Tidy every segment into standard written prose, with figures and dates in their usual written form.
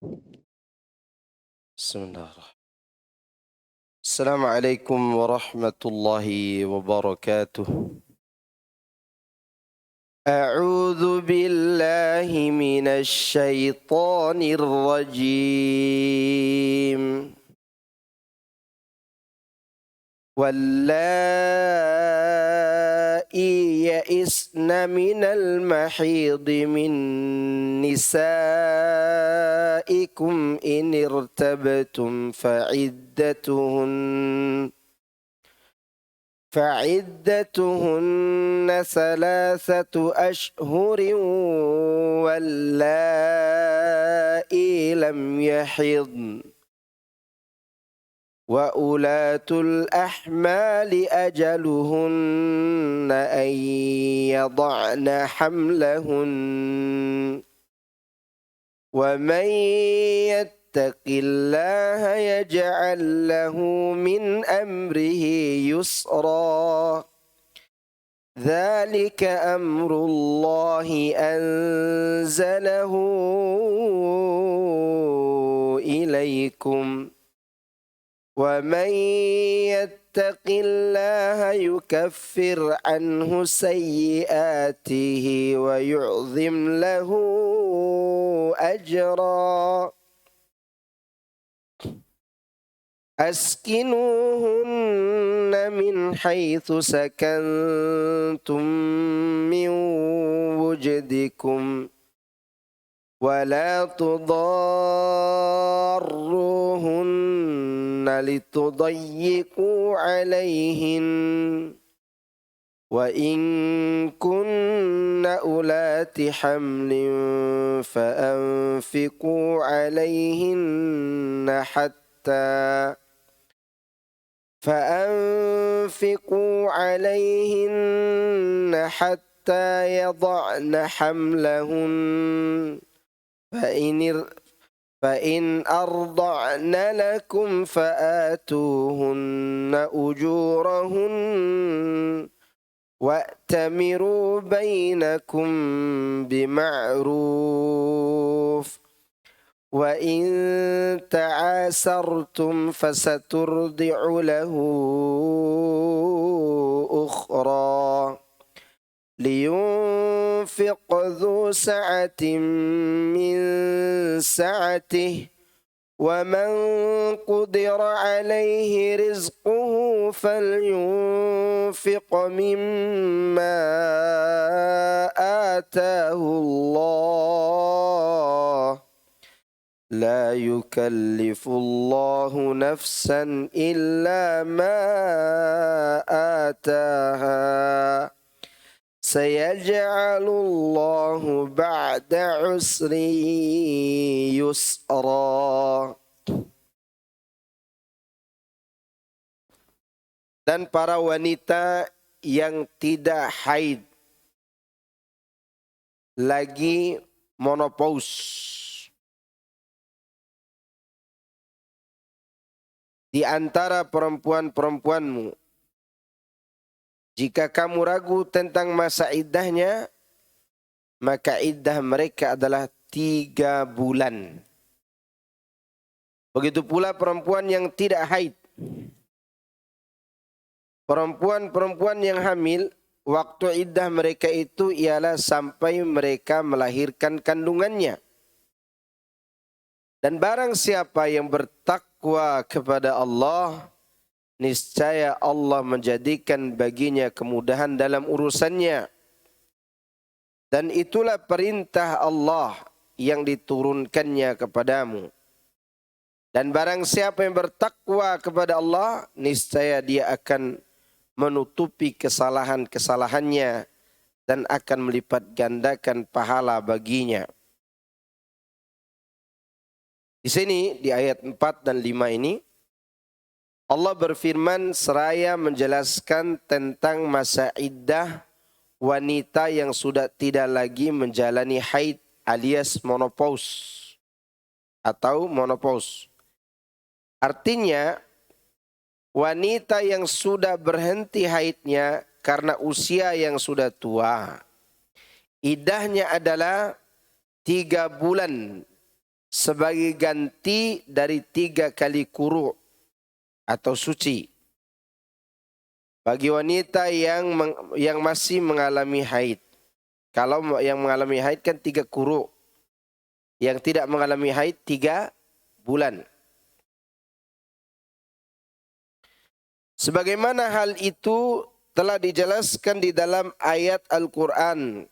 بسم الله الرحمن. السلام عليكم ورحمة الله وبركاته. أعوذ بالله من الشيطان الرجيم. واللائي يئسن من المحيض من نسائكم إن ارتبتم فعدتهن 3 أشهر واللائي لم يحضن وأولاة الأحمال أجلهن أن يضعن حملهن ومن يتق الله يجعل له من أمره يسرا ذلك أمر الله أنزله إليكم ومن يتق الله يكفر عنه سيئاته ويعظم له أجرا أسكنوهن من حيث سكنتم من وجدكم ولا تضاروهن لتضيقوا عليهن وإن كن أولات حمل فأنفقوا عليهن حتى يضعن حملهن فإن أرضعن لكم فآتوهن أجورهن وأتمروا بينكم بمعروف وإن تعاسرتم فسترضع له أخرى لينفق ذو سعة من سعته ومن قدر عليه رزقه فلينفق مما آتاه الله لا يكلف الله نفسا إلا ما آتاها سيجعل الله بعد عسر يسرا. Dan para wanita yang tidak haid lagi menopause, di antara perempuan-perempuanmu, jika kamu ragu tentang masa iddahnya, maka iddah mereka adalah 3 bulan. Begitu pula perempuan yang tidak haid. Perempuan-perempuan yang hamil, waktu iddah mereka itu ialah sampai mereka melahirkan kandungannya. Dan barang siapa yang bertakwa kepada Allah, niscaya Allah menjadikan baginya kemudahan dalam urusannya. Dan itulah perintah Allah yang diturunkannya kepadamu. Dan barang siapa yang bertakwa kepada Allah, niscaya dia akan menutupi kesalahan-kesalahannya dan akan melipat gandakan pahala baginya. Di sini di ayat 4 dan 5 ini Allah berfirman seraya menjelaskan tentang masa iddah wanita yang sudah tidak lagi menjalani haid alias menopause atau menopause. Artinya wanita yang sudah berhenti haidnya karena usia yang sudah tua, iddahnya adalah 3 bulan sebagai ganti dari 3 kali kuru atau suci. Bagi wanita yang masih mengalami haid. Kalau yang mengalami haid kan 3 kuru. Yang tidak mengalami haid 3 bulan. Sebagaimana hal itu telah dijelaskan di dalam ayat Al-Quran.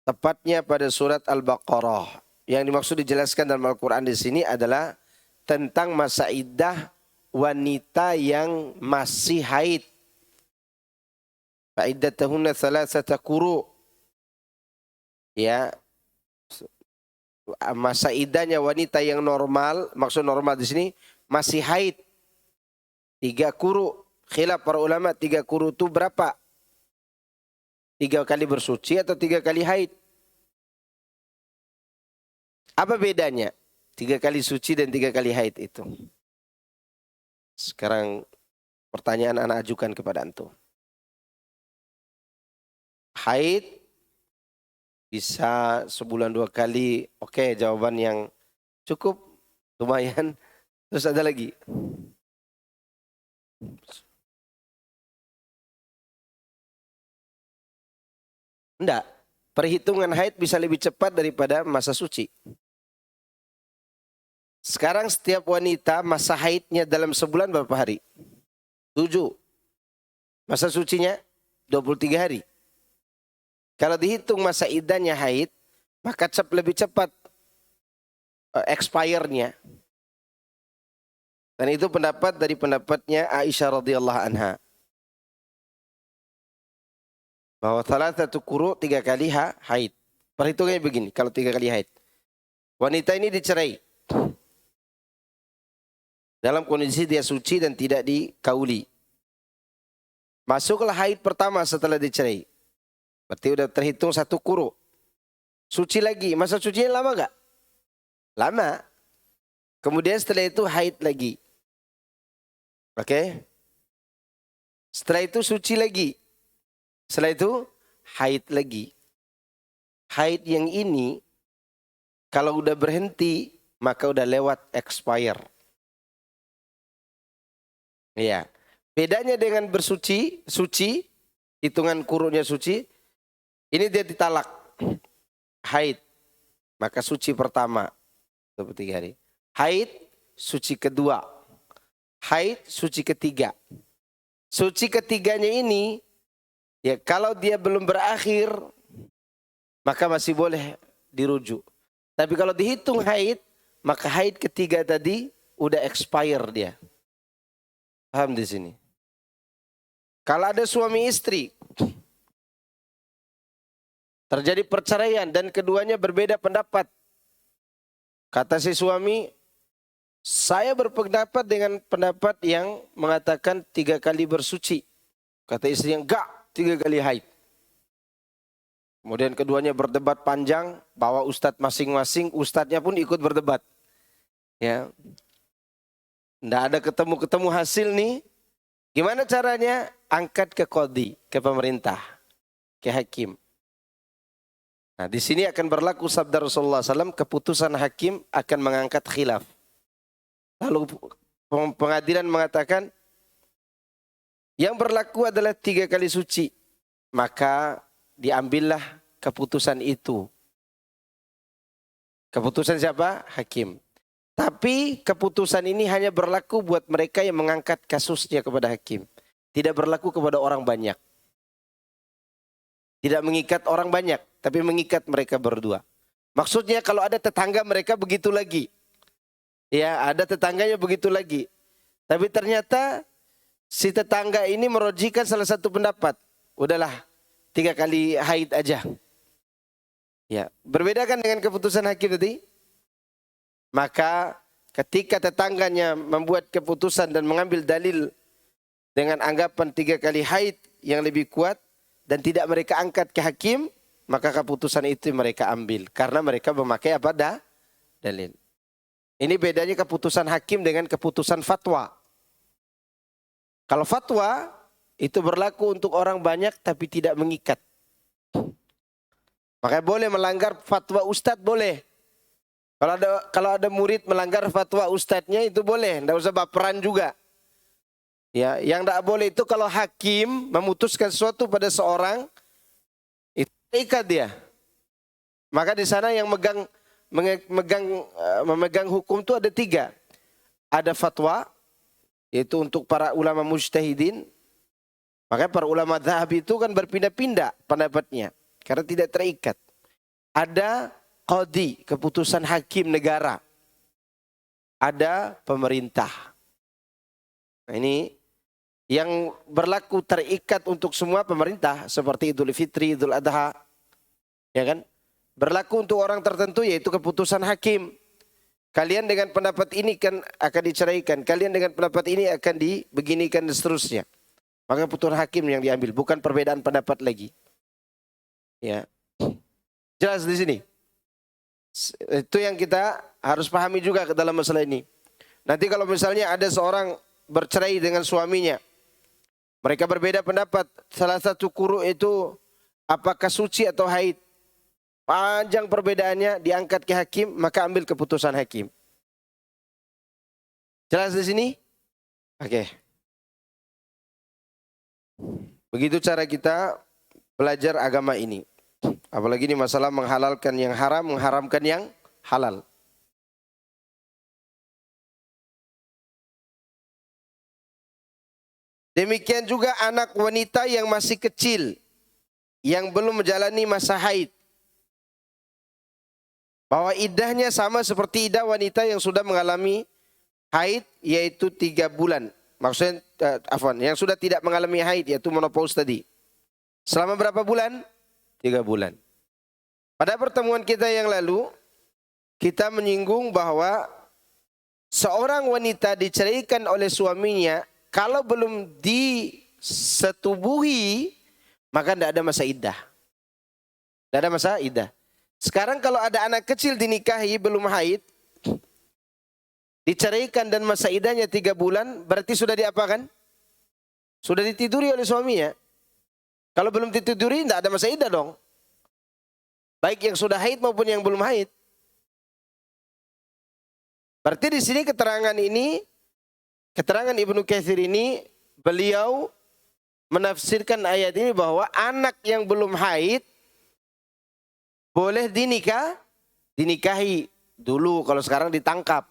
Tepatnya pada surat Al-Baqarah. Yang dimaksud dijelaskan dalam Al-Quran di sini adalah tentang masa iddah wanita yang masih haid. Fa'iddatuhunna thalathata quru. Ya. Masa iddahnya wanita yang normal, maksud normal di sini masih haid. 3 quru. Khilaf para ulama 3 quru itu berapa? 3 kali bersuci atau 3 kali haid? Apa bedanya? 3 kali suci dan 3 kali haid itu. Sekarang pertanyaan anak ajukan kepada antum. Haid bisa sebulan 2 kali. Oke, jawaban yang cukup, lumayan. Terus ada lagi. Enggak. Perhitungan haid bisa lebih cepat daripada masa suci. Sekarang setiap wanita masa haidnya dalam sebulan berapa hari? 7. Masa sucinya 23 hari. Kalau dihitung masa iddahnya haid, maka lebih cepat expire-nya. Dan itu pendapat dari pendapatnya Aisyah radhiyallahu anha. Bahwa thalathatu quru 3 kali haid. Perhitungannya begini, kalau 3 kali haid. Wanita ini dicerai. Dalam kondisi dia suci dan tidak dikauli. Masuklah haid pertama setelah dicerai. Berarti udah terhitung 1 quru. Suci lagi. Masa sucinya lama enggak? Lama. Kemudian setelah itu haid lagi. Oke? Setelah itu suci lagi. Setelah itu haid lagi. Haid yang ini kalau udah berhenti maka udah lewat expire. Iya. Bedanya dengan bersuci, suci, hitungan kurunnya suci, ini dia ditalak. Haid, maka suci pertama 23 hari. Haid, suci kedua. Haid, suci ketiga. Suci ketiganya ini, ya kalau dia belum berakhir, maka masih boleh dirujuk. Tapi kalau dihitung haid, maka haid ketiga tadi udah expire dia. Paham di sini? Kalau ada suami istri, terjadi perceraian dan keduanya berbeda pendapat. Kata si suami, saya berpendapat dengan pendapat yang mengatakan 3 kali bersuci. Kata istri yang enggak, 3 kali haid. Kemudian keduanya berdebat panjang, bawa ustadz masing-masing, ustadznya pun ikut berdebat. Ya, nggak ada ketemu hasil nih. Gimana caranya? Angkat ke qadhi, ke pemerintah, ke hakim. Nah, di sini akan berlaku sabda Rasulullah SAW, keputusan hakim akan mengangkat khilaf. Lalu pengadilan mengatakan, yang berlaku adalah 3 kali suci. Maka diambillah keputusan itu. Keputusan siapa? Hakim. Tapi keputusan ini hanya berlaku buat mereka yang mengangkat kasusnya kepada hakim. Tidak berlaku kepada orang banyak. Tidak mengikat orang banyak, tapi mengikat mereka berdua. Maksudnya kalau ada tetangga mereka begitu lagi. Ya, ada tetangganya begitu lagi. Tapi ternyata si tetangga ini merojikan salah satu pendapat. Udahlah, 3 kali haid aja. Ya, berbeda kan dengan keputusan hakim tadi? Maka ketika tetangganya membuat keputusan dan mengambil dalil dengan anggapan 3 kali haid yang lebih kuat dan tidak mereka angkat ke hakim, maka keputusan itu mereka ambil. Karena mereka memakai apa? Dalil. Ini bedanya keputusan hakim dengan keputusan fatwa. Kalau fatwa itu berlaku untuk orang banyak tapi tidak mengikat. Maka boleh melanggar fatwa ustadz, boleh. Kalau ada murid melanggar fatwa ustadznya itu boleh, tidak usah baperan juga. Ya, yang tidak boleh itu kalau hakim memutuskan sesuatu pada seorang, itu ikat dia. Maka di sana yang memegang hukum itu ada 3. Ada fatwa, yaitu untuk para ulama mujtahidin. Makanya para ulama dzhab itu kan berpindah-pindah pendapatnya, karena tidak terikat. Ada qadhi, keputusan hakim negara. Ada pemerintah. Nah, ini yang berlaku terikat untuk semua pemerintah, seperti Idul Fitri, Idul Adha, ya kan? Berlaku untuk orang tertentu, yaitu keputusan hakim. Kalian dengan pendapat ini kan akan diceraikan, kalian dengan pendapat ini akan dibeginikan dan seterusnya. Maka keputusan hakim yang diambil, bukan perbedaan pendapat lagi. Ya, jelas di sini. Itu yang kita harus pahami juga ke dalam masalah ini. Nanti kalau misalnya ada seorang bercerai dengan suaminya, mereka berbeda pendapat. Salah satu kuru itu apakah suci atau haid. Panjang perbedaannya, diangkat ke hakim, maka ambil keputusan hakim. Jelas di sini? Oke. Begitu cara kita belajar agama ini. Apalagi ini masalah menghalalkan yang haram, mengharamkan yang halal. Demikian juga anak wanita yang masih kecil, yang belum menjalani masa haid. Bahwa iddahnya sama seperti iddah wanita yang sudah mengalami haid, yaitu 3 bulan. Maksudnya, yang sudah tidak mengalami haid, yaitu menopause tadi. Selama berapa bulan? 3 bulan. Pada pertemuan kita yang lalu, kita menyinggung bahwa seorang wanita diceraikan oleh suaminya, kalau belum disetubuhi, maka tidak ada masa iddah. Tidak ada masa iddah. Sekarang kalau ada anak kecil dinikahi belum haid, diceraikan dan masa iddahnya 3 bulan, berarti sudah diapakan? Sudah ditiduri oleh suaminya. Kalau belum ditiduri, tidak ada masa iddah dong. Baik yang sudah haid maupun yang belum haid. Berarti di sini keterangan Ibnu Katsir ini, beliau menafsirkan ayat ini bahwa anak yang belum haid boleh dinikahi dulu, kalau sekarang ditangkap.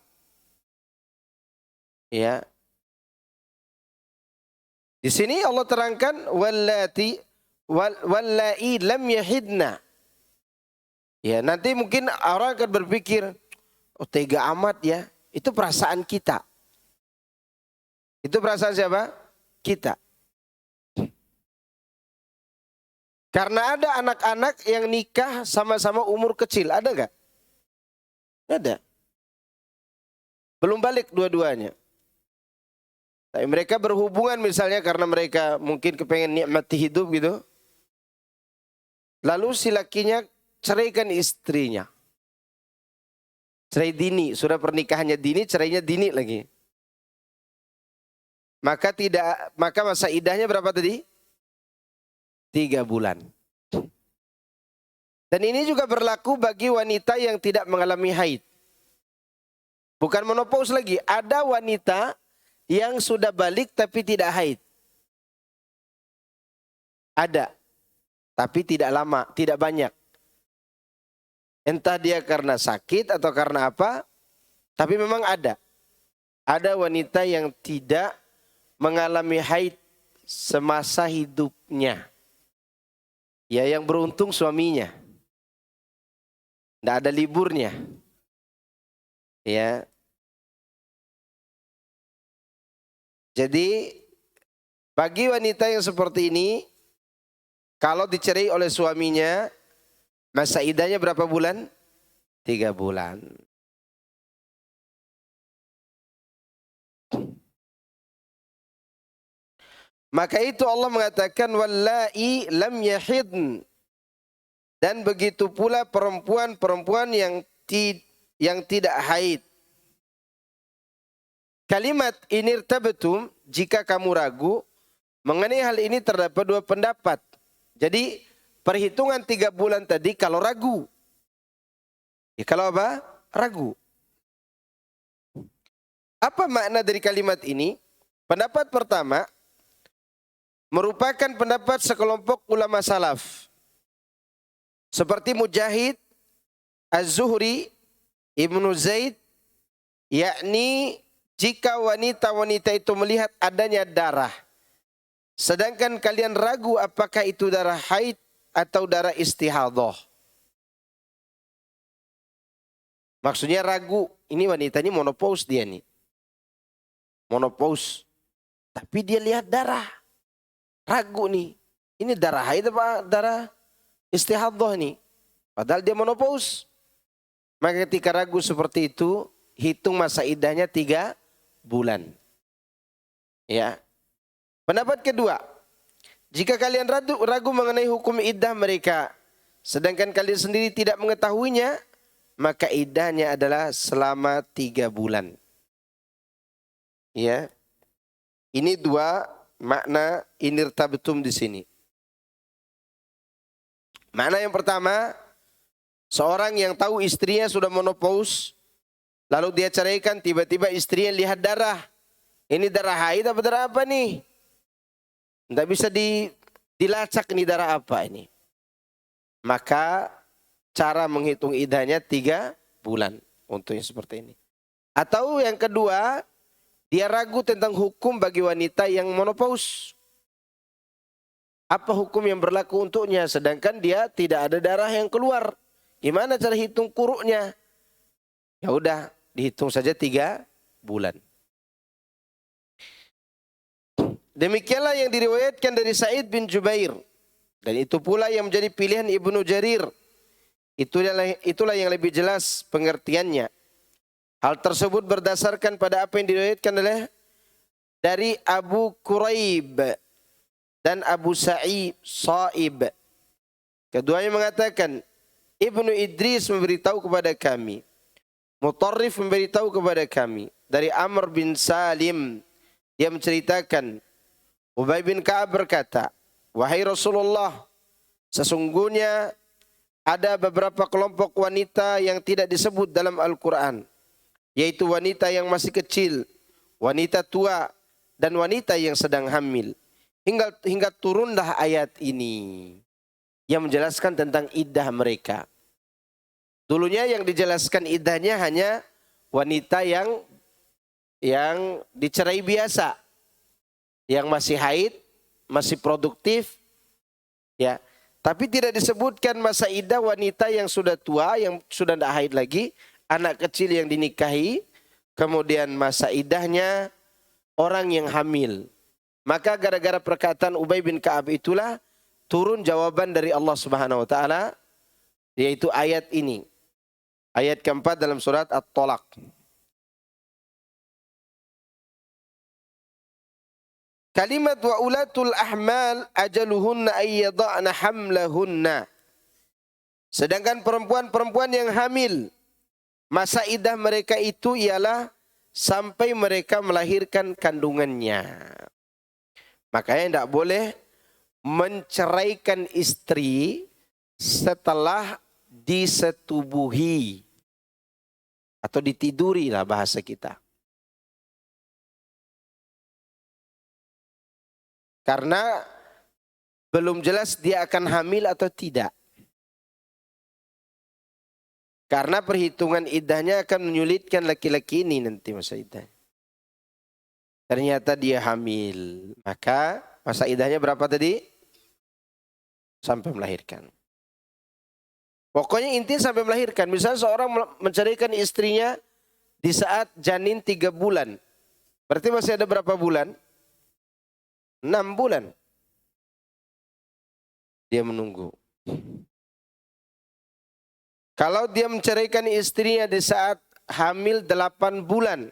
Ya. Di sini Allah terangkan wallai lam yahidna. Ya, nanti mungkin orang akan berpikir, oh tega amat ya. Itu perasaan kita. Itu perasaan siapa? Kita. Karena ada anak-anak yang nikah sama-sama umur kecil. Ada gak? Ada. Belum balik dua-duanya. Tapi mereka berhubungan misalnya karena mereka mungkin kepengen nikmati hidup gitu. Lalu si lakinya ceraikan istrinya. Cerai dini. Sudah pernikahannya dini, cerainya dini lagi. Maka masa iddahnya berapa tadi? 3 bulan. Dan ini juga berlaku bagi wanita yang tidak mengalami haid. Bukan menopause lagi. Ada wanita yang sudah balik tapi tidak haid. Ada. Tapi tidak lama, tidak banyak. Entah dia karena sakit atau karena apa. Tapi memang ada. Ada wanita yang tidak mengalami haid semasa hidupnya. Ya, yang beruntung suaminya. Tidak ada liburnya. Ya. Jadi bagi wanita yang seperti ini, kalau dicerai oleh suaminya, masa iddahnya berapa bulan? 3 bulan. Maka itu Allah mengatakan wallai lam yahidn. Dan begitu pula perempuan-perempuan yang tidak haid. Kalimat inirtabtum, jika kamu ragu, mengenai hal ini terdapat 2 pendapat. Jadi perhitungan 3 bulan tadi kalau ragu. Ya, kalau apa? ragu. Apa makna dari kalimat ini? Pendapat pertama merupakan pendapat sekelompok ulama salaf. Seperti Mujahid, Az-Zuhri, Ibnu Zaid, yakni jika wanita-wanita itu melihat adanya darah, sedangkan kalian ragu apakah itu darah haid atau darah istihadhah. Maksudnya ragu, ini wanita ini menopause dia nih. Menopause. Tapi dia lihat darah. Ragu nih. Ini darah haid apa darah istihadhah nih. Padahal dia menopause. Maka ketika ragu seperti itu, hitung masa iddahnya 3 bulan. Ya. Pendapat kedua, jika kalian ragu mengenai hukum iddah mereka, sedangkan kalian sendiri tidak mengetahuinya, maka iddahnya adalah selama 3 bulan. Ya. Ini 2 makna inirtabtum di sini. Makna yang pertama, seorang yang tahu istrinya sudah menopause, lalu dia ceraikan, tiba-tiba istrinya lihat darah. Ini darah haid apa darah apa nih? Tidak bisa dilacak ini darah apa ini. Maka cara menghitung iddahnya 3 bulan untuk yang seperti ini. Atau yang kedua, dia ragu tentang hukum bagi wanita yang menopause. Apa hukum yang berlaku untuknya sedangkan dia tidak ada darah yang keluar. Gimana cara hitung kuruknya? Ya udah, dihitung saja 3 bulan. Demikianlah yang diriwayatkan dari Sa'id bin Jubair. Dan itu pula yang menjadi pilihan Ibnu Jarir. Itulah yang lebih jelas pengertiannya. Hal tersebut berdasarkan pada apa yang diriwayatkan dari Abu Quraib dan Abu Sa'ib. Keduanya mengatakan, Ibnu Idris memberitahu kepada kami. Mutarrif memberitahu kepada kami. Dari Amr bin Salim. Dia menceritakan, Ubay bin Ka'ab berkata, wahai Rasulullah, sesungguhnya ada beberapa kelompok wanita yang tidak disebut dalam Al-Quran. Yaitu wanita yang masih kecil, wanita tua, dan wanita yang sedang hamil. Hingga turunlah ayat ini yang menjelaskan tentang iddah mereka. Dulunya yang dijelaskan iddahnya hanya wanita yang dicerai biasa, yang masih haid, masih produktif, ya. Tapi tidak disebutkan masa iddah wanita yang sudah tua, yang sudah tidak haid lagi, anak kecil yang dinikahi, kemudian masa iddahnya orang yang hamil. Maka gara-gara perkataan Ubay bin Ka'ab itulah turun jawaban dari Allah Subhanahu wa taala, yaitu ayat ini. Ayat keempat dalam surat At-Talaq. Kalimat wa ulatul ahmal ajaluhunna ayyada'na hamlahunna. Sedangkan perempuan-perempuan yang hamil, masa iddah mereka itu ialah sampai mereka melahirkan kandungannya. Makanya tidak boleh menceraikan istri setelah disetubuhi. Atau ditiduri lah bahasa kita. Karena belum jelas dia akan hamil atau tidak. Karena perhitungan iddahnya akan menyulitkan laki-laki ini nanti masa iddahnya. Ternyata dia hamil. Maka masa iddahnya berapa tadi? Sampai melahirkan. Pokoknya intinya sampai melahirkan. Misalnya seorang menceraikan istrinya di saat janin 3 bulan. Berarti masih ada berapa bulan? 6 bulan. Dia menunggu. Kalau dia menceraikan istrinya di saat hamil 8 bulan.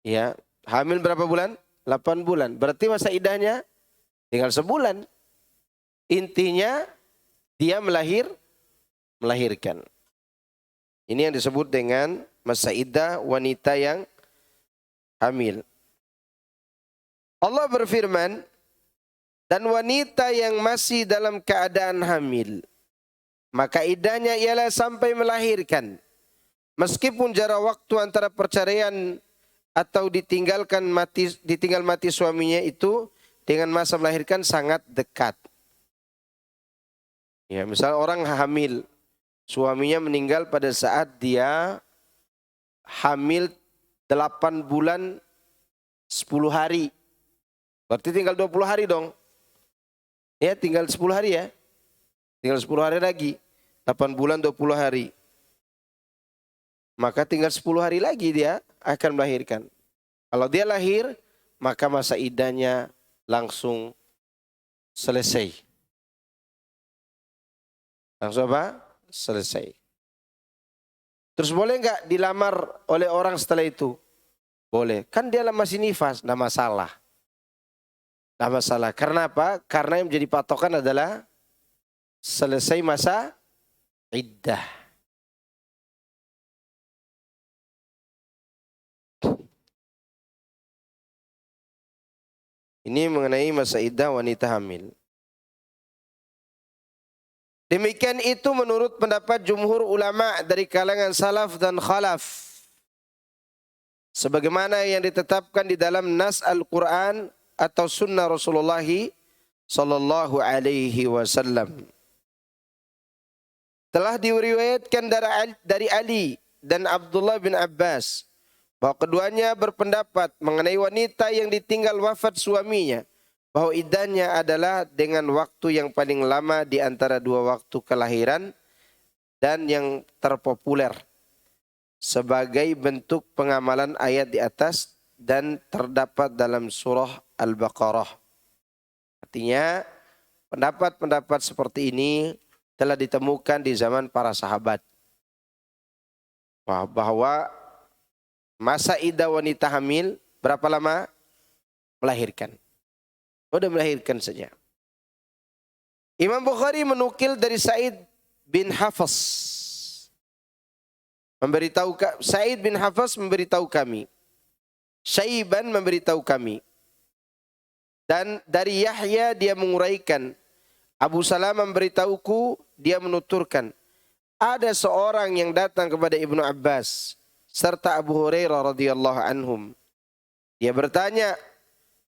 Ya, hamil berapa bulan? 8 bulan. Berarti masa iddahnya tinggal sebulan. Intinya dia melahirkan. Ini yang disebut dengan masa iddah wanita yang hamil. Allah berfirman, dan wanita yang masih dalam keadaan hamil, maka iddahnya ialah sampai melahirkan. Meskipun jarak waktu antara perceraian atau ditinggal mati suaminya itu dengan masa melahirkan sangat dekat. Ya, misal orang hamil, suaminya meninggal pada saat dia hamil 8 bulan 10 hari. Berarti tinggal 20 hari dong. Ya, tinggal 10 hari ya. Tinggal 10 hari lagi. 8 bulan 20 hari. Maka tinggal 10 hari lagi dia akan melahirkan. Kalau dia lahir, maka masa iddahnya langsung selesai. Langsung apa? Selesai. Terus boleh nggak dilamar oleh orang setelah itu? Boleh. Kan dia masih nifas, nggak masalah. Nggak masalah. Karena apa? Karena yang menjadi patokan adalah selesai masa iddah. Ini mengenai masa iddah wanita hamil. Demikian itu menurut pendapat jumhur ulama dari kalangan salaf dan khalaf. Sebagaimana yang ditetapkan di dalam nas Al-Quran atau sunnah Rasulullah sallallahu alaihi wasallam. Telah diriwayatkan dari Ali dan Abdullah bin Abbas bahwa keduanya berpendapat mengenai wanita yang ditinggal wafat suaminya, bahwa iddahnya adalah dengan waktu yang paling lama di antara dua waktu kelahiran dan yang terpopuler sebagai bentuk pengamalan ayat di atas dan terdapat dalam surah Al-Baqarah. Artinya pendapat-pendapat seperti ini telah ditemukan di zaman para sahabat. Bahwa masa iddah wanita hamil berapa lama? Melahirkan. Sudah melahirkan saja. Imam Bukhari menukil dari Sa'id bin Hafs. Sa'id bin Hafs memberitahu kami. Syaiban memberitahu kami. Dan dari Yahya dia menguraikan. Abu Salamah memberitahuku, dia menuturkan. Ada seorang yang datang kepada Ibnu Abbas serta Abu Hurairah radhiyallahu anhum. Dia bertanya,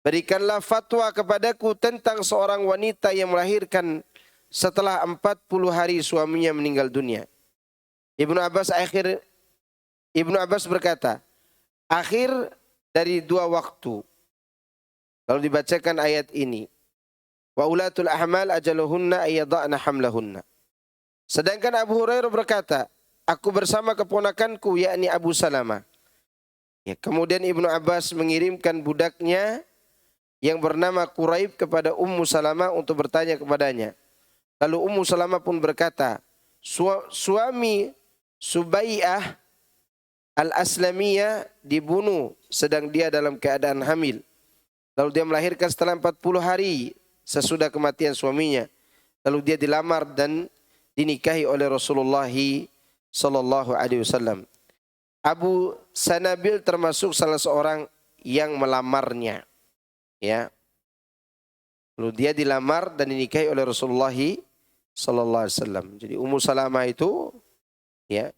berikanlah fatwa kepadaku tentang seorang wanita yang melahirkan setelah 40 hari suaminya meninggal dunia. Ibnu Abbas berkata, akhir dari dua waktu. Lalu dibacakan ayat ini. Wa ulatul ahmal ajaluhunna ayyada'na hamlahunna. Sedangkan Abu Hurairah berkata, aku bersama keponakanku yakni Abu Salamah. Ya, kemudian Ibnu Abbas mengirimkan budaknya yang bernama Quraib kepada Ummu Salamah untuk bertanya kepadanya. Lalu Ummu Salamah pun berkata, suami Subai'ah Al-Aslamiyah dibunuh sedang dia dalam keadaan hamil. Lalu dia melahirkan setelah 40 hari sesudah kematian suaminya. Lalu dia dilamar dan dinikahi oleh Rasulullah sallallahu alaihi wasallam. Abu Sanabil termasuk salah seorang yang melamarnya. Ya. Lalu dia dilamar dan dinikahi oleh Rasulullah sallallahu alaihi wasallam. Jadi Ummu Salamah itu ya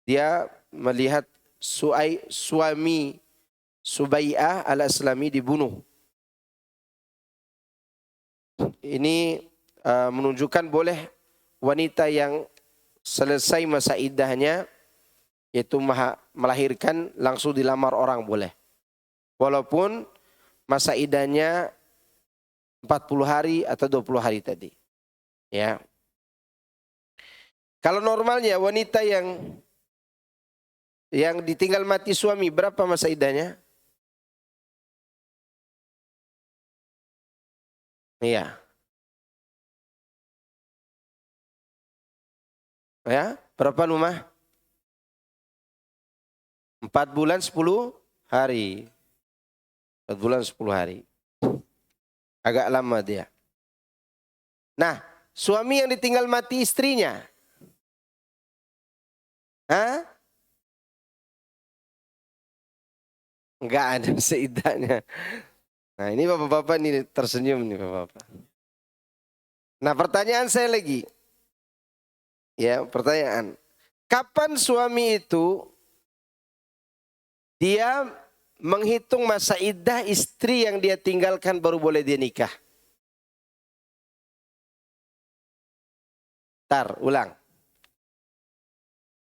dia melihat suami Subai'ah al-Aslami dibunuh. Ini menunjukkan boleh wanita yang selesai masa iddahnya yaitu melahirkan langsung dilamar orang boleh. Walaupun masa iddahnya 40 hari atau 20 hari tadi. Ya. Kalau normalnya wanita yang ditinggal mati suami berapa masa iddahnya? Iya. Ya, berapa rumah? 4 bulan 10 hari. 4 bulan 10 hari. Agak lama dia. Nah, suami yang ditinggal mati istrinya. Hah? Enggak ada seiddahnya. Nah, ini bapak-bapak nih tersenyum nih bapak-bapak. Nah, pertanyaan saya lagi. Ya, pertanyaan. Kapan suami itu dia menghitung masa iddah istri yang dia tinggalkan baru boleh dia nikah? Ulang.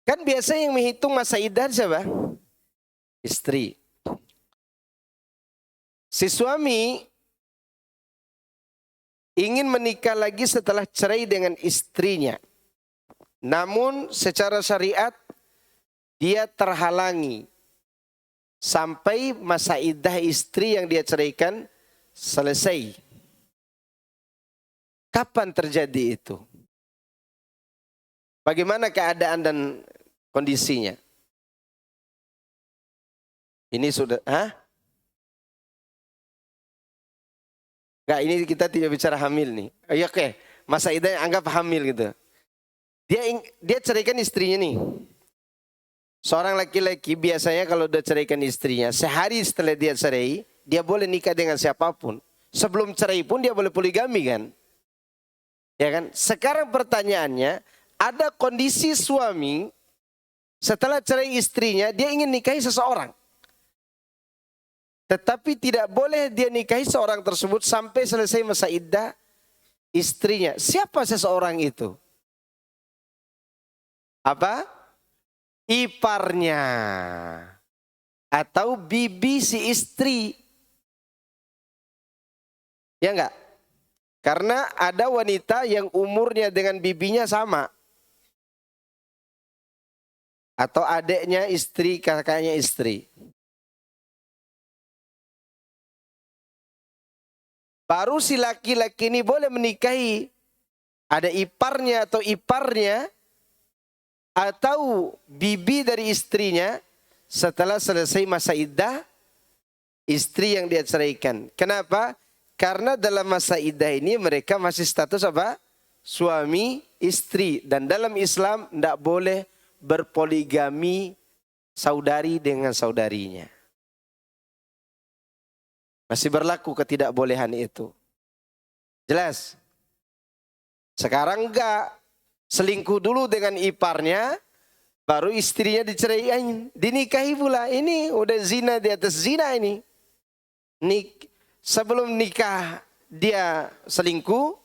Kan biasa yang menghitung masa iddah siapa? Istri. Si suami ingin menikah lagi setelah cerai dengan istrinya. Namun secara syariat dia terhalangi sampai masa iddah istri yang dia ceraikan selesai. Kapan terjadi itu? Bagaimana keadaan dan kondisinya? Ini sudah, Enggak, ini kita tidak bicara hamil nih. Oh, oke, masa iddah anggap hamil gitu. Dia ceraikan istrinya nih. Seorang laki-laki biasanya kalau udah ceraikan istrinya, sehari setelah dia cerai, dia boleh nikah dengan siapapun. Sebelum cerai pun dia boleh poligami kan? Ya kan? Sekarang pertanyaannya, ada kondisi suami setelah cerai istrinya, dia ingin nikahi seseorang. Tetapi tidak boleh dia nikahi seorang tersebut sampai selesai masa iddah istrinya. Siapa seseorang itu? Apa? Iparnya. Atau bibi si istri. Ya enggak? Karena ada wanita yang umurnya dengan bibinya sama. Atau adiknya istri, kakaknya istri. Baru si laki-laki ini boleh menikahi. Ada iparnya atau iparnya. Atau bibi dari istrinya. Setelah selesai masa iddah. Istri yang dia ceraikan. Kenapa? Karena dalam masa iddah ini mereka masih status apa? Suami istri. Dan dalam Islam tidak boleh berpoligami saudari dengan saudarinya. Masih berlaku ketidakbolehan itu. Jelas? Sekarang enggak. Selingkuh dulu dengan iparnya, baru istrinya diceraikan, dinikahi pula. Ini udah zina di atas zina ini. Sebelum nikah dia selingkuh,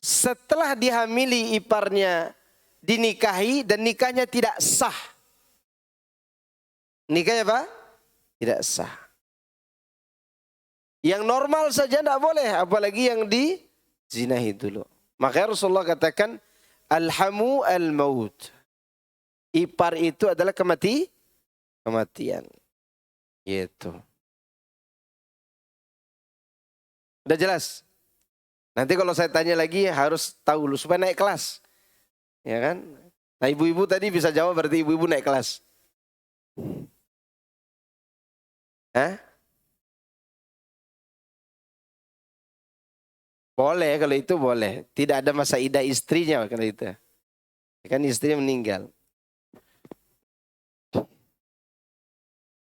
setelah dihamili iparnya dinikahi dan nikahnya tidak sah. Nikahnya apa? Tidak sah. Yang normal saja tidak boleh, apalagi yang dizinahi dulu. Makanya Rasulullah katakan, alhamu al-maut. Ipar itu adalah kematian. Gitu. Udah jelas? Nanti kalau saya tanya lagi harus tahu dulu supaya naik kelas. Ya kan? Nah, ibu-ibu tadi bisa jawab, berarti ibu-ibu naik kelas. Hah? Boleh, kalau itu boleh. Tidak ada masa iddah istrinya kalau itu. Kan istrinya meninggal.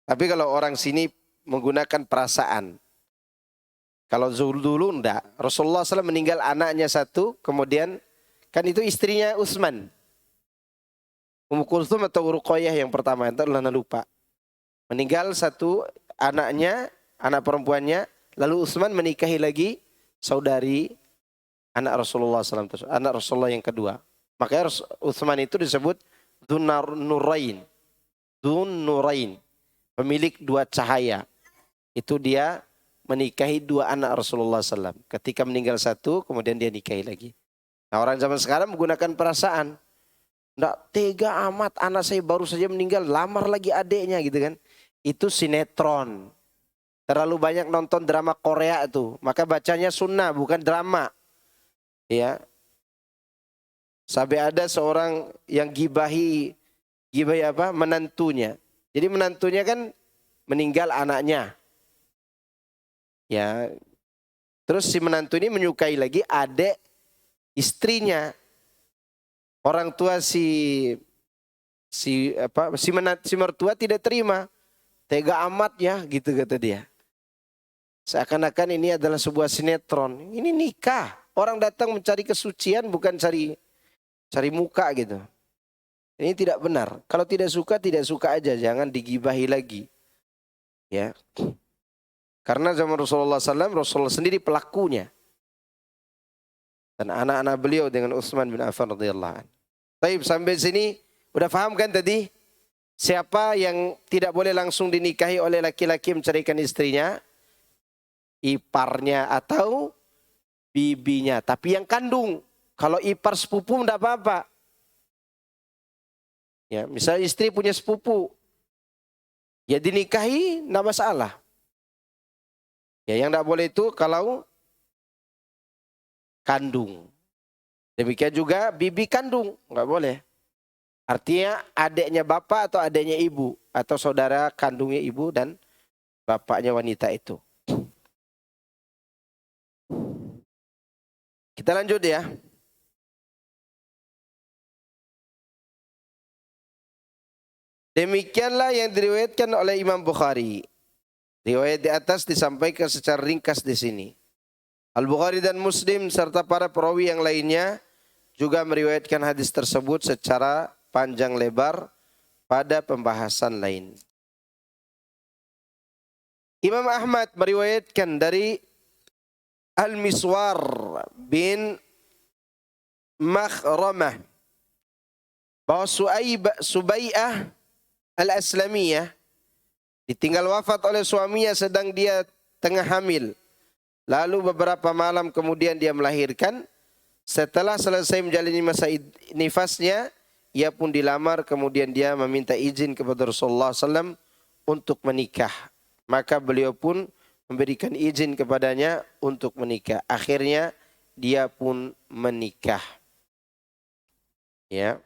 Tapi kalau orang sini menggunakan perasaan. Kalau dulu enggak. Rasulullah SAW meninggal anaknya satu, kemudian kan itu istrinya Utsman. Ummu Kulthum atau Ruqayyah yang pertama, itu adalah lupa. Meninggal satu anaknya, anak perempuannya, lalu Utsman menikahi lagi saudari anak Rasulullah SAW, anak Rasulullah yang kedua. Makanya Utsman itu disebut Dzun Nurain. Dzun Nurain, pemilik dua cahaya. Itu dia menikahi dua anak Rasulullah SAW. Ketika meninggal satu, kemudian dia nikahi lagi. Nah, orang zaman sekarang menggunakan perasaan. Nggak tega amat, anak saya baru saja meninggal, lamar lagi adiknya gitu kan. Itu sinetron. Terlalu banyak nonton drama Korea itu. Maka bacanya sunnah, bukan drama. Ya. Sampai ada seorang yang gibahi apa? Menantunya. Jadi menantunya kan meninggal anaknya. Ya, terus si menantu ini menyukai lagi adik istrinya. Orang tua si mertua tidak terima. Tega amat ya, gitu kata dia. Seakan-akan ini adalah sebuah sinetron. Ini nikah. Orang datang mencari kesucian bukan cari muka gitu. Ini tidak benar. Kalau tidak suka aja, jangan digibahi lagi. Ya. Karena zaman Rasulullah SAW, Rasulullah sendiri pelakunya. Dan anak-anak beliau dengan Utsman bin Affan radhiyallahu anhu. Baik, sampai sini udah paham kan tadi? Siapa yang tidak boleh langsung dinikahi oleh laki-laki menceraikan istrinya? Iparnya atau bibinya. Tapi yang kandung. Kalau ipar sepupu tidak apa-apa. Ya, misalnya istri punya sepupu, ya dinikahi, tidak masalah. Ya, yang tidak boleh itu kalau kandung. Demikian juga bibi kandung, nggak boleh. Artinya adiknya bapak atau adiknya ibu atau saudara kandungnya ibu dan bapaknya wanita itu. Kita lanjut ya. Demikianlah yang diriwayatkan oleh Imam Bukhari. Riwayat di atas disampaikan secara ringkas di sini. Al-Bukhari dan Muslim serta para perawi yang lainnya juga meriwayatkan hadis tersebut secara panjang lebar pada pembahasan lain. Imam Ahmad meriwayatkan dari Al-Miswar bin Makhramah bahwa Subai'ah Al-Aslamiyah ditinggal wafat oleh suaminya sedang dia tengah hamil. Lalu beberapa malam kemudian dia melahirkan. Setelah selesai menjalani masa nifasnya, ia pun dilamar. Kemudian dia meminta izin kepada Rasulullah SAW untuk menikah. Maka beliau pun memberikan izin kepadanya untuk menikah. Akhirnya dia pun menikah. Ya.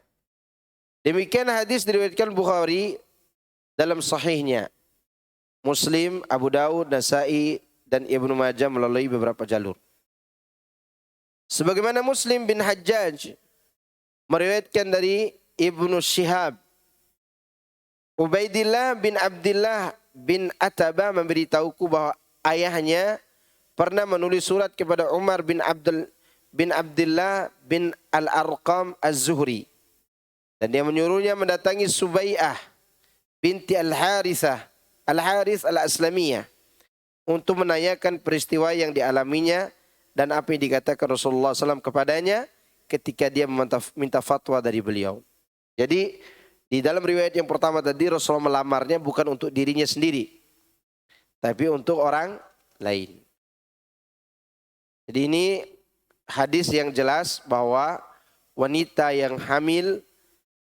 Demikian hadis diriwayatkan Bukhari dalam sahihnya. Muslim, Abu Daud, Nasai, dan Ibnu Majah melalui beberapa jalur. Sebagaimana Muslim bin Hajjaj meriwayatkan dari Ibnu Syihab, Ubaidillah bin Abdullah bin Ataba memberitahuku bahwa ayahnya pernah menulis surat kepada Umar bin Abdullah bin Al-Arqam Az-Zuhri. Dan dia menyuruhnya mendatangi Subai'ah binti Al-Harith Al-Aslamiyah untuk menanyakan peristiwa yang dialaminya dan apa yang dikatakan Rasulullah SAW kepadanya ketika dia minta fatwa dari beliau. Jadi di dalam riwayat yang pertama tadi Rasulullah melamarnya bukan untuk dirinya sendiri, tapi untuk orang lain. Jadi ini hadis yang jelas bahwa wanita yang hamil,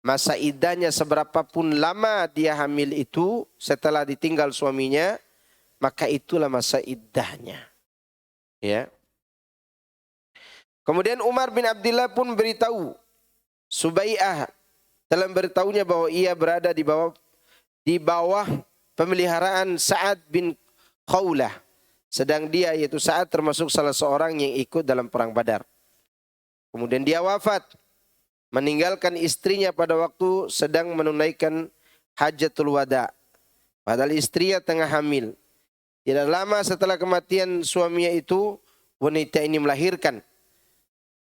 masa iddahnya seberapapun lama dia hamil itu setelah ditinggal suaminya, maka itulah masa iddahnya. Ya. Kemudian Umar bin Abdullah pun beritahu Subai'ah dalam beritahunya bahwa ia berada di bawah pemeliharaan Sa'ad bin Khawlah. Sedang dia yaitu Sa'ad termasuk salah seorang yang ikut dalam perang Badar. Kemudian dia wafat, meninggalkan istrinya pada waktu sedang menunaikan hajatul wada. Padahal istrinya tengah hamil. Tidak lama setelah kematian suaminya itu, wanita ini melahirkan.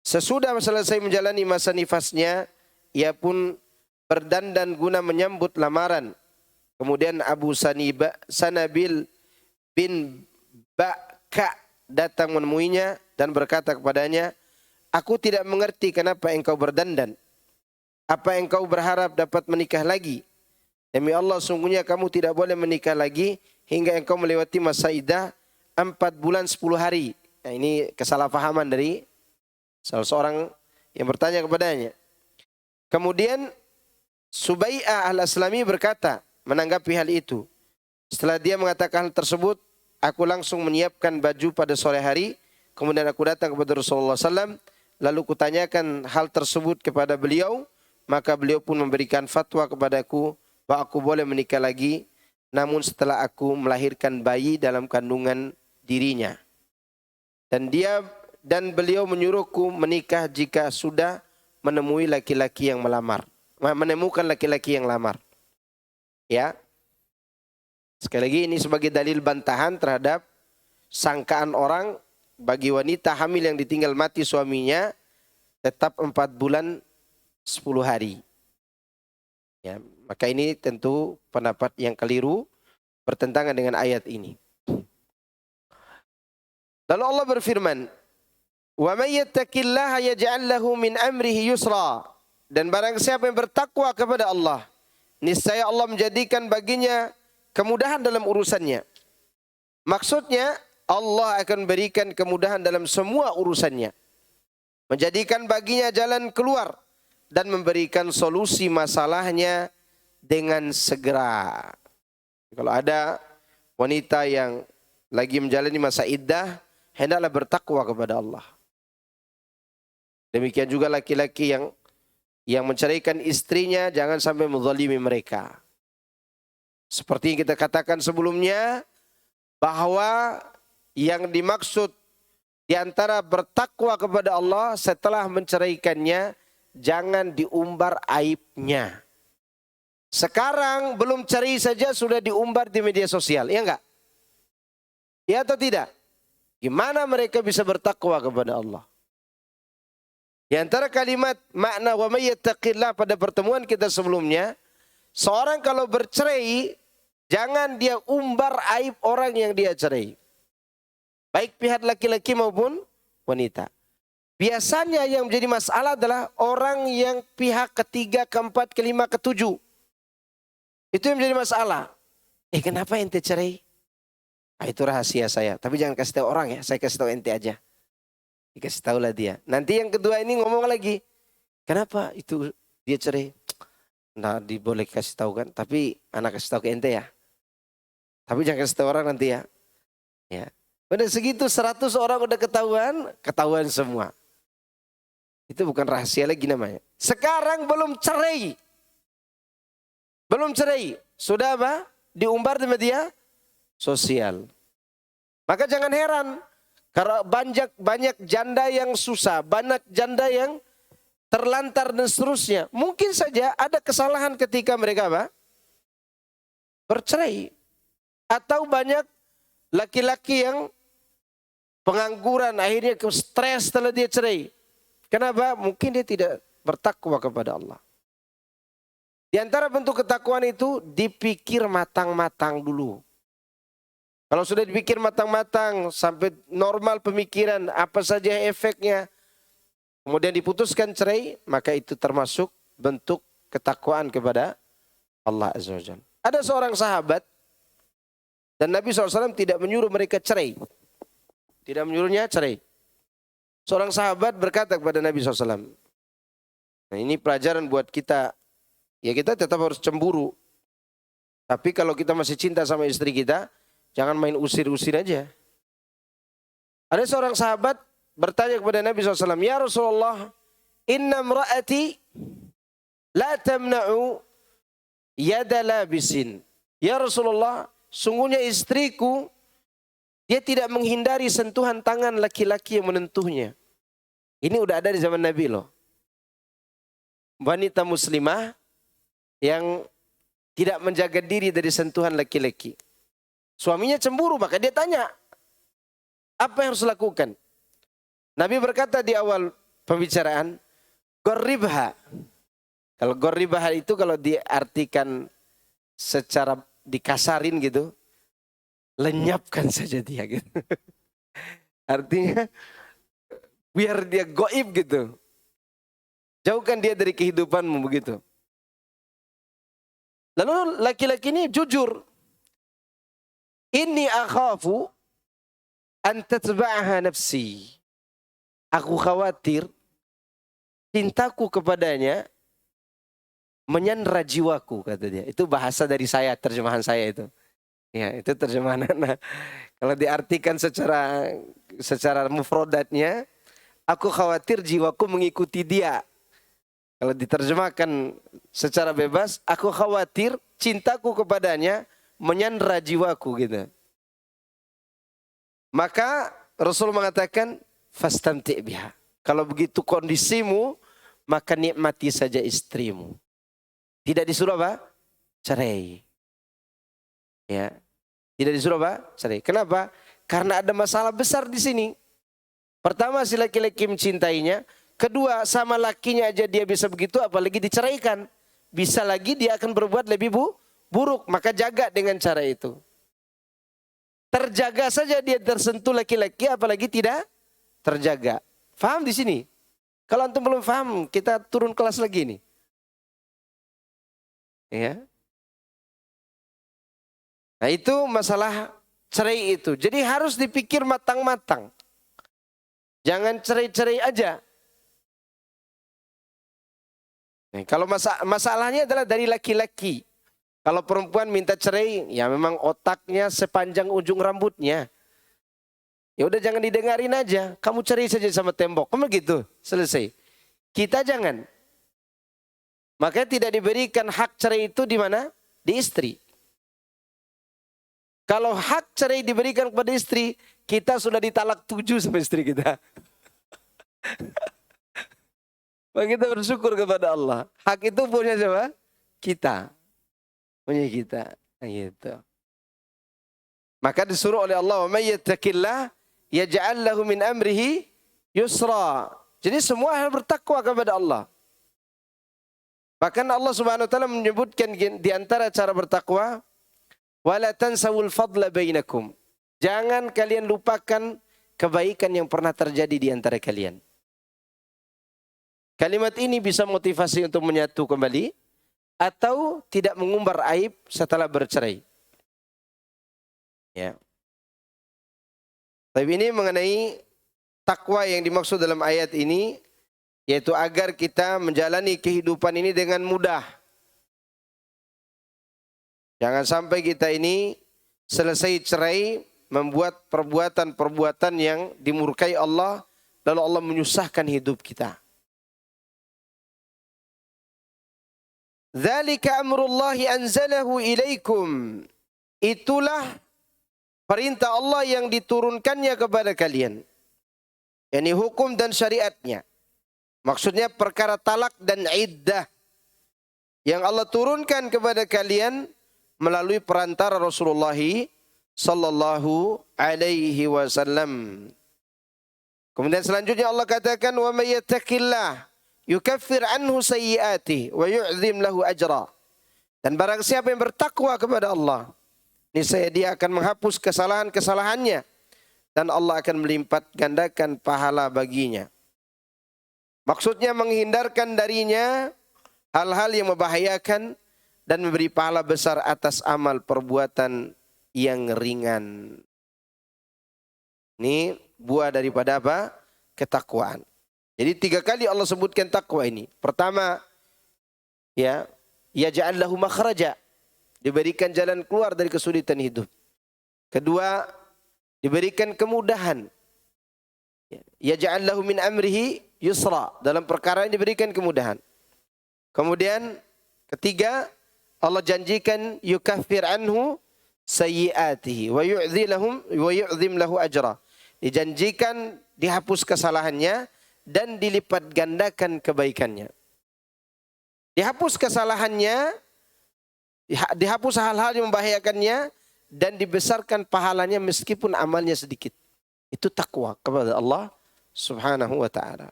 Sesudah selesai menjalani masa nifasnya, ia pun berdandan guna menyambut lamaran. Kemudian Abu Sanabil bin Ba'ka datang menemuinya dan berkata kepadanya, "Aku tidak mengerti kenapa engkau berdandan. Apa engkau berharap dapat menikah lagi? Demi Allah, sungguhnya kamu tidak boleh menikah lagi hingga engkau melewati masa iddah 4 bulan 10 hari. Nah, ini kesalahpahaman dari salah seorang yang bertanya kepadanya. Kemudian Subai'ah Al-Aslami berkata menanggapi hal itu. Setelah dia mengatakan hal tersebut, aku langsung menyiapkan baju pada sore hari. Kemudian aku datang kepada Rasulullah SAW. Lalu kutanyakan hal tersebut kepada beliau. Maka beliau pun memberikan fatwa kepadaku bahwa aku boleh menikah lagi. Namun setelah aku melahirkan bayi dalam kandungan dirinya. Dan beliau menyuruhku menikah jika sudah menemui laki-laki yang menemukan laki-laki yang lamar. Ya. Sekali lagi ini sebagai dalil bantahan terhadap sangkaan orang bagi wanita hamil yang ditinggal mati suaminya tetap 4 bulan 10 hari. Ya, maka ini tentu pendapat yang keliru, bertentangan dengan ayat ini. Lalu Allah berfirman, "Wa may yattaqillaha yaj'al lahu min amrihi yusra." Dan barang siapa yang bertakwa kepada Allah, niscaya Allah menjadikan baginya kemudahan dalam urusannya. Maksudnya Allah akan berikan kemudahan dalam semua urusannya. Menjadikan baginya jalan keluar dan memberikan solusi masalahnya dengan segera. Kalau ada wanita yang lagi menjalani masa iddah, hendaklah bertakwa kepada Allah. Demikian juga laki-laki yang menceraikan istrinya, jangan sampai menzalimi mereka. Seperti yang kita katakan sebelumnya, bahwa yang dimaksud di antara bertakwa kepada Allah setelah menceraikannya, jangan diumbar aibnya. Sekarang belum cerai saja sudah diumbar di media sosial, ya enggak? Ya atau tidak? Gimana mereka bisa bertakwa kepada Allah? Di antara kalimat makna wa may yattaqillah pada pertemuan kita sebelumnya, seorang kalau bercerai, jangan dia umbar aib orang yang dia cerai. Baik pihak laki-laki maupun wanita. Biasanya yang menjadi masalah adalah orang yang pihak ketiga, keempat, kelima, ketujuh. Itu yang menjadi masalah. Kenapa ente cerai? Itu rahasia saya. Tapi jangan kasih tahu orang ya. Saya kasih tahu ente aja. Dikasih tahu lah dia. Nanti yang kedua ini ngomong lagi. Kenapa itu dia cerai? Nah, boleh kasih tahu kan. Tapi anak kasih tahu ke ente ya. Tapi jangan kasih tahu orang nanti ya. Ya. Udah segitu 100 orang udah ketahuan semua. Itu bukan rahasia lagi namanya. Sekarang belum cerai. Belum cerai. Sudah apa? Diumbar di media sosial. Maka jangan heran. Karena banyak janda yang susah. Banyak janda yang terlantar dan seterusnya. Mungkin saja ada kesalahan ketika mereka apa? Bercerai. Atau banyak laki-laki yang pengangguran, akhirnya stres setelah dia cerai. Kenapa? Mungkin dia tidak bertakwa kepada Allah. Di antara bentuk ketakwaan itu dipikir matang-matang dulu. Kalau sudah dipikir matang-matang sampai normal pemikiran, apa saja efeknya, kemudian diputuskan cerai, maka itu termasuk bentuk ketakwaan kepada Allah Azza wa Jalla. Ada seorang sahabat dan Nabi SAW tidak menyuruh mereka cerai. Tidak menyuruhnya cerai. Seorang sahabat berkata kepada Nabi SAW. Nah, ini pelajaran buat kita. Ya kita tetap harus cemburu. Tapi kalau kita masih cinta sama istri kita, jangan main usir-usir aja. Ada seorang sahabat bertanya kepada Nabi SAW. Ya Rasulullah, inna mra'ati la tamna'u yada labisin. Ya Rasulullah, sungguhnya istriku, dia tidak menghindari sentuhan tangan laki-laki yang menentuhnya. Ini udah ada di zaman Nabi loh. Wanita muslimah yang tidak menjaga diri dari sentuhan laki-laki. Suaminya cemburu, maka dia tanya, apa yang harus lakukan? Nabi berkata di awal pembicaraan, gorribha. Kalau gorribha itu kalau diartikan secara dikasarin gitu, lenyapkan saja dia gitu. Artinya biar dia goib gitu. Jauhkan dia dari kehidupanmu begitu. Lalu laki-laki ini jujur. Inni akhafu an tatba'aha nafsi. Aku khawatir cintaku kepadanya menyandra jiwaku, kata dia. Itu bahasa dari saya, terjemahan saya itu. Ya, itu terjemahan. Nah, kalau diartikan secara mufrodatnya, aku khawatir jiwaku mengikuti dia. Kalau diterjemahkan secara bebas, aku khawatir cintaku kepadanya menyandra jiwaku gitu. Maka Rasul mengatakan, fastamti' biha. Kalau begitu kondisimu, maka nikmati saja istrimu. Tidak disuruh apa? Cerai. Ya. Tidak disuruh apa? Cerai. Kenapa? Karena ada masalah besar di sini. Pertama, si laki-laki mencintainya. Kedua, sama lakinya aja dia bisa begitu, apalagi diceraikan. Bisa lagi dia akan berbuat lebih buruk. Maka jaga dengan cara itu. Terjaga saja dia tersentuh laki-laki, apalagi tidak terjaga. Faham di sini? Kalau antum belum faham, kita turun kelas lagi nih. Ya. Nah itu masalah cerai itu. Jadi harus dipikir matang-matang. Jangan cerai-cerai aja. Nah, kalau masalahnya adalah dari laki-laki. Kalau perempuan minta cerai, ya memang otaknya sepanjang ujung rambutnya. Ya udah jangan didengarin aja. Kamu cerai saja sama tembok. Kamu gitu, selesai. Kita jangan. Makanya tidak diberikan hak cerai itu di mana? Di istri. Kalau hak cerai diberikan kepada istri, kita sudah ditalak 7 sama istri kita. Maka kita bersyukur kepada Allah. Hak itu punya siapa? Kita. Punya kita. Nah, gitu. Maka disuruh oleh Allah, "Wa may yattaqillah yaj'al lahu min amrihi yusra." Jadi semua harus bertakwa kepada Allah. Bahkan Allah Subhanahu wa taala menyebutkan di antara cara bertakwa, "Wala tansawul fadla bainakum." Jangan kalian lupakan kebaikan yang pernah terjadi di antara kalian. Kalimat ini bisa motivasi untuk menyatu kembali atau tidak mengumbar aib setelah bercerai. Ya. Tapi ini mengenai takwa yang dimaksud dalam ayat ini, yaitu agar kita menjalani kehidupan ini dengan mudah. Jangan sampai kita ini selesai cerai membuat perbuatan-perbuatan yang dimurkai Allah, lalu Allah menyusahkan hidup kita. Dzalika amrullahi anzalahu ilaikum. Itulah perintah Allah yang diturunkannya kepada kalian. Yani hukum dan syariatnya. Maksudnya perkara talak dan iddah yang Allah turunkan kepada kalian melalui perantara Rasulullah sallallahu alaihi wasallam. Kemudian selanjutnya Allah katakan, "Wa may yattaqillah yukaffir anhu sayyi'atihi wa yu'zim lahu ajra." Dan barang siapa yang bertakwa kepada Allah, niscaya dia akan menghapus kesalahan-kesalahannya dan Allah akan melipat gandakan pahala baginya. Maksudnya menghindarkan darinya hal-hal yang membahayakan dan memberi pahala besar atas amal perbuatan yang ringan. Ini buah daripada apa? Ketakwaan. Jadi 3 kali Allah sebutkan takwa ini. Pertama, ya, yaj'al lahu makhraja. Diberikan jalan keluar dari kesulitan hidup. Kedua, diberikan kemudahan. Yaj'al lahu min amrihi yusra. Dalam perkara ini diberikan kemudahan. Kemudian ketiga, Allah janjikan yukaffir anhu sayyi'atihi wa yu'zim lahu ajra. Dijanjikan dihapus kesalahannya dan dilipat gandakan kebaikannya. Dihapus kesalahannya, dihapus hal-hal yang membahayakannya dan dibesarkan pahalanya meskipun amalnya sedikit. Itu takwa kepada Allah Subhanahu wa ta'ala.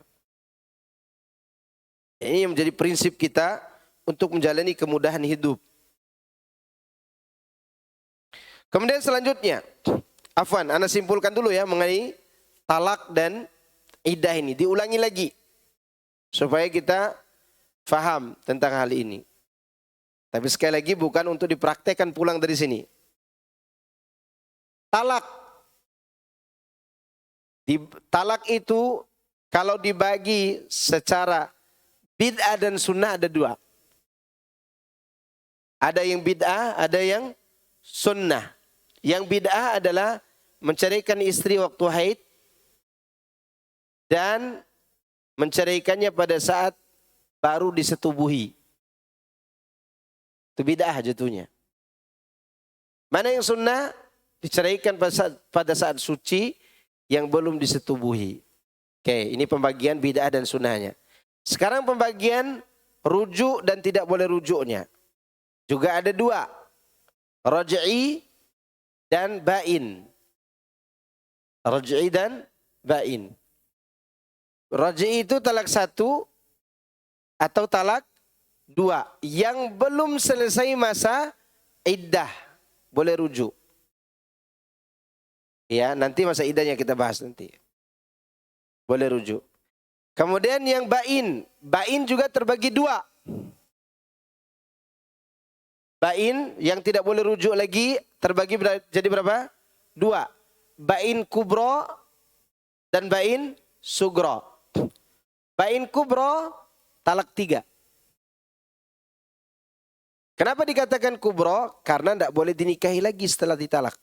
Ini yang menjadi prinsip kita untuk menjalani kemudahan hidup. Kemudian selanjutnya, ana simpulkan dulu ya mengenai talak dan iddah ini. Diulangi lagi supaya kita faham tentang hal ini. Tapi sekali lagi bukan untuk dipraktekkan pulang dari sini. Talak itu kalau dibagi secara bid'ah dan sunnah ada 2. Ada yang bid'ah, ada yang sunnah. Yang bid'ah adalah menceraikan istri waktu haid dan menceraikannya pada saat baru disetubuhi. Itu bid'ah jatuhnya. Mana yang sunnah? Diceraikan pada saat suci yang belum disetubuhi. Oke, ini pembagian bid'ah dan sunnahnya. Sekarang pembagian rujuk dan tidak boleh rujuknya. Juga ada 2. Raj'i dan ba'in. Raj'i dan ba'in. Raj'i itu talak 1 atau talak 2 yang belum selesai masa iddah, boleh rujuk. Ya, nanti masa iddahnya kita bahas nanti. Boleh rujuk. Kemudian yang bain. Bain juga terbagi 2. Bain yang tidak boleh rujuk lagi terbagi jadi berapa? 2. Bain kubro dan bain sugro. Bain kubro talak 3. Kenapa dikatakan kubro? Karena tidak boleh dinikahi lagi setelah ditalak.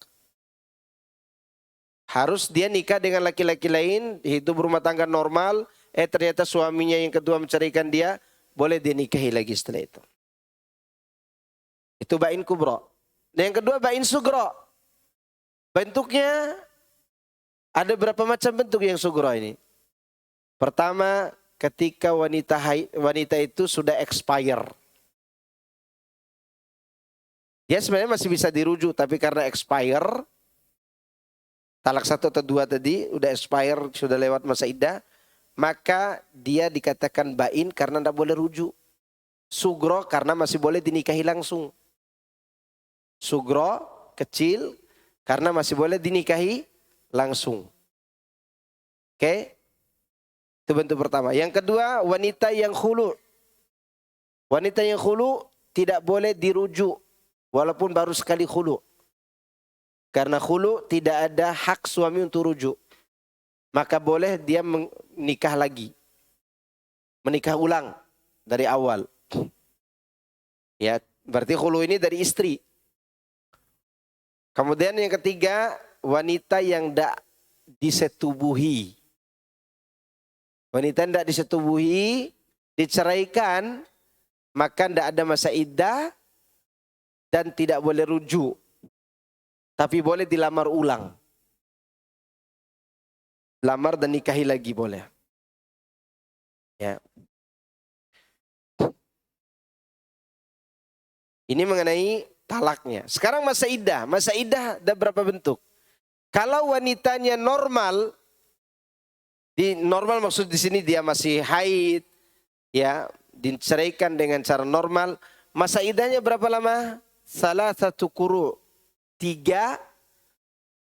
Harus dia nikah dengan laki-laki lain, hidup rumah tangga normal, ternyata suaminya yang kedua menceraikan dia, boleh dia nikahi lagi setelah itu. Itu bain kubro. Dan yang kedua bain sugro. Bentuknya ada berapa macam bentuk yang sugro ini? Pertama, ketika wanita itu sudah expire. Dia sebenarnya masih bisa dirujuk, tapi karena expire, talak 1 atau 2 tadi udah expire, sudah lewat masa iddah, maka dia dikatakan bain karena tidak boleh rujuk. Sugro karena masih boleh dinikahi langsung. Sugro kecil karena masih boleh dinikahi langsung. Oke? Itu bentuk pertama. Yang kedua, wanita yang khulu. Wanita yang khulu tidak boleh dirujuk walaupun baru sekali khulu. Karena khulu tidak ada hak suami untuk rujuk. Maka boleh dia menikah lagi. Menikah ulang dari awal. Ya, berarti khulu ini dari istri. Kemudian yang ketiga, wanita yang tidak disetubuhi. Wanita tidak disetubuhi, diceraikan, maka tidak ada masa iddah dan tidak boleh rujuk. Tapi boleh dilamar ulang. Lamar dan nikahi lagi boleh. Ya. Ini mengenai talaknya. Sekarang masa iddah. Masa iddah ada berapa bentuk? Kalau wanitanya normal, di normal maksud di sini dia masih haid, ya, diceraikan dengan cara normal. Masa iddahnya berapa lama? Salah satu kuru. 3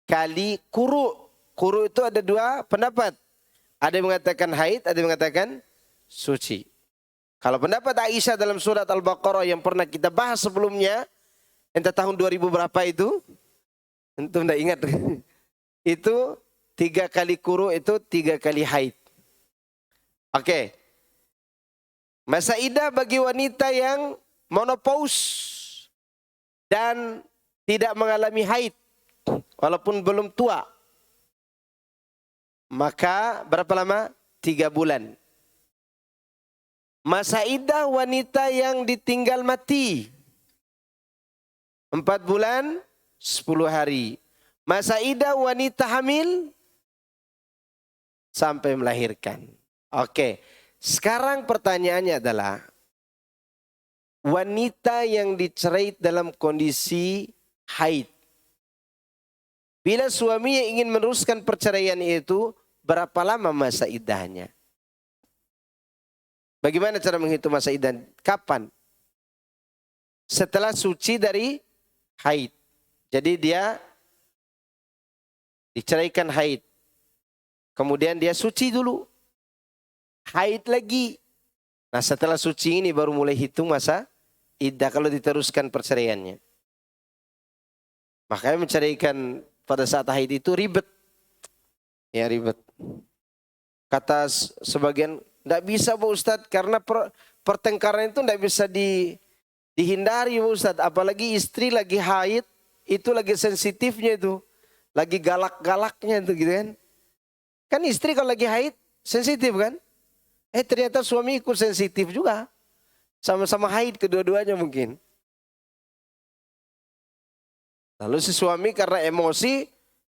kali kuru. Kuru itu ada 2 pendapat. Ada yang mengatakan haid, ada yang mengatakan suci. Kalau pendapat Aisyah dalam surat Al-Baqarah yang pernah kita bahas sebelumnya, entah tahun 2000 berapa itu, tentu tidak ingat. Itu 3 kali kuru itu 3 kali haid. Oke. Masa iddah bagi wanita yang menopause dan tidak mengalami haid walaupun belum tua. Maka berapa lama? 3 bulan. Masa iddah wanita yang ditinggal mati. 4 bulan, 10 hari. Masa iddah wanita hamil sampai melahirkan. Oke. Sekarang pertanyaannya adalah, wanita yang dicerai dalam kondisi haid, bila suaminya ingin meneruskan perceraian itu, berapa lama masa iddahnya? Bagaimana cara menghitung masa iddah? Kapan? Setelah suci dari haid. Jadi dia diceraikan haid. Kemudian dia suci dulu. Haid lagi. Nah, setelah suci ini baru mulai hitung masa iddah kalau diteruskan perceraiannya. Makanya menceraikan pada saat haid itu ribet. Ya, ribet. Kata sebagian, tidak bisa Pak Ustadz, karena pertengkaran itu tidak bisa dihindari Pak Ustadz. Apalagi istri lagi haid, itu lagi sensitifnya itu. Lagi galak-galaknya itu gitu kan. Kan istri kalau lagi haid, sensitif kan. Ternyata suami ikut sensitif juga. Sama-sama haid kedua-duanya mungkin. Lalu si suami karena emosi,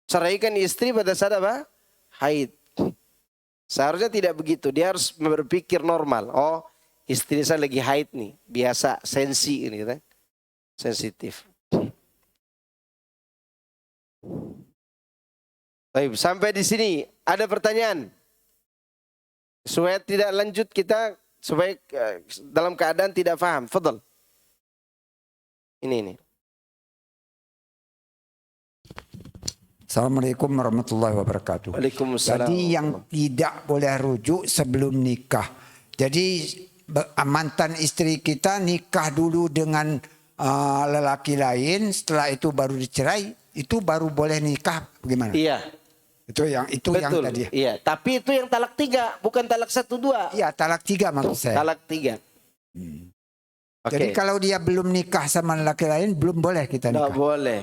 ceraikan istri pada saat apa? Haid. Seharusnya tidak begitu. Dia harus berpikir normal. Oh, istri saya lagi haid nih. Biasa, sensi ini kan. Sensitif. Baik, sampai di sini ada pertanyaan? Supaya tidak lanjut kita, supaya dalam keadaan tidak paham. Fadal. Ini. Assalamualaikum warahmatullahi wabarakatuh. Waalaikumsalam. Jadi yang tidak boleh rujuk sebelum nikah. Jadi mantan istri kita nikah dulu dengan lelaki lain, setelah itu baru dicerai, itu baru boleh nikah bagaimana? Iya. Betul. Yang tadi. Iya, tapi itu yang talak 3, bukan talak 1, 2. Iya, talak 3 maksud saya. Talak 3. Jadi kalau dia belum nikah sama lelaki lain, belum boleh kita nikah. Tidak boleh.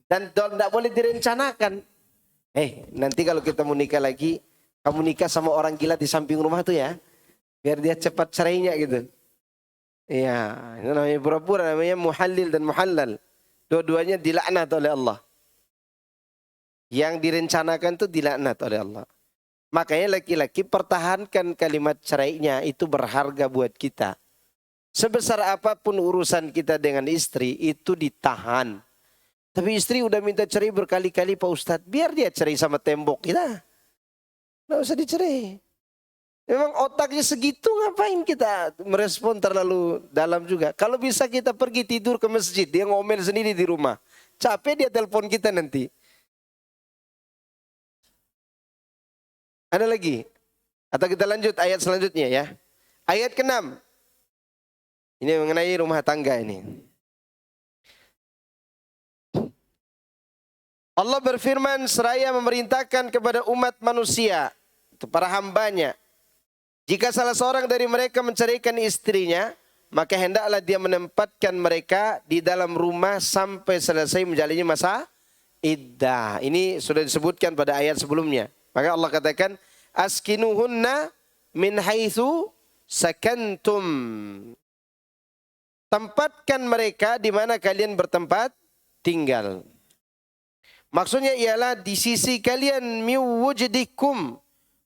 Dan tidak boleh direncanakan. Nanti kalau kita mau nikah lagi, kamu nikah sama orang gila di samping rumah tuh ya, biar dia cepat cerainya gitu. Iya, itu namanya pura-pura, namanya muhallil dan muhallal. Dua-duanya dilaknat oleh Allah. Yang direncanakan itu dilaknat oleh Allah. Makanya laki-laki pertahankan kalimat cerainya, itu berharga buat kita. Sebesar apapun urusan kita dengan istri, itu ditahan. Tapi istri udah minta cerai berkali-kali Pak Ustadz. Biar dia cerai sama tembok kita. Nggak usah dicerai. Memang otaknya segitu, ngapain kita merespon terlalu dalam juga. Kalau bisa kita pergi tidur ke masjid. Dia ngomel sendiri di rumah. Capek dia telepon kita nanti. Ada lagi? Atau kita lanjut ayat selanjutnya ya. Ayat ke-6. Ini mengenai rumah tangga ini. Allah berfirman seraya memerintahkan kepada umat manusia, itu para hambanya, jika salah seorang dari mereka menceraikan istrinya, maka hendaklah dia menempatkan mereka di dalam rumah sampai selesai menjalani masa iddah. Ini sudah disebutkan pada ayat sebelumnya. Maka Allah katakan, askinuhunna min haitsu sakantum. Tempatkan mereka di mana kalian bertempat tinggal. Maksudnya ialah di sisi kalian miwujdikum,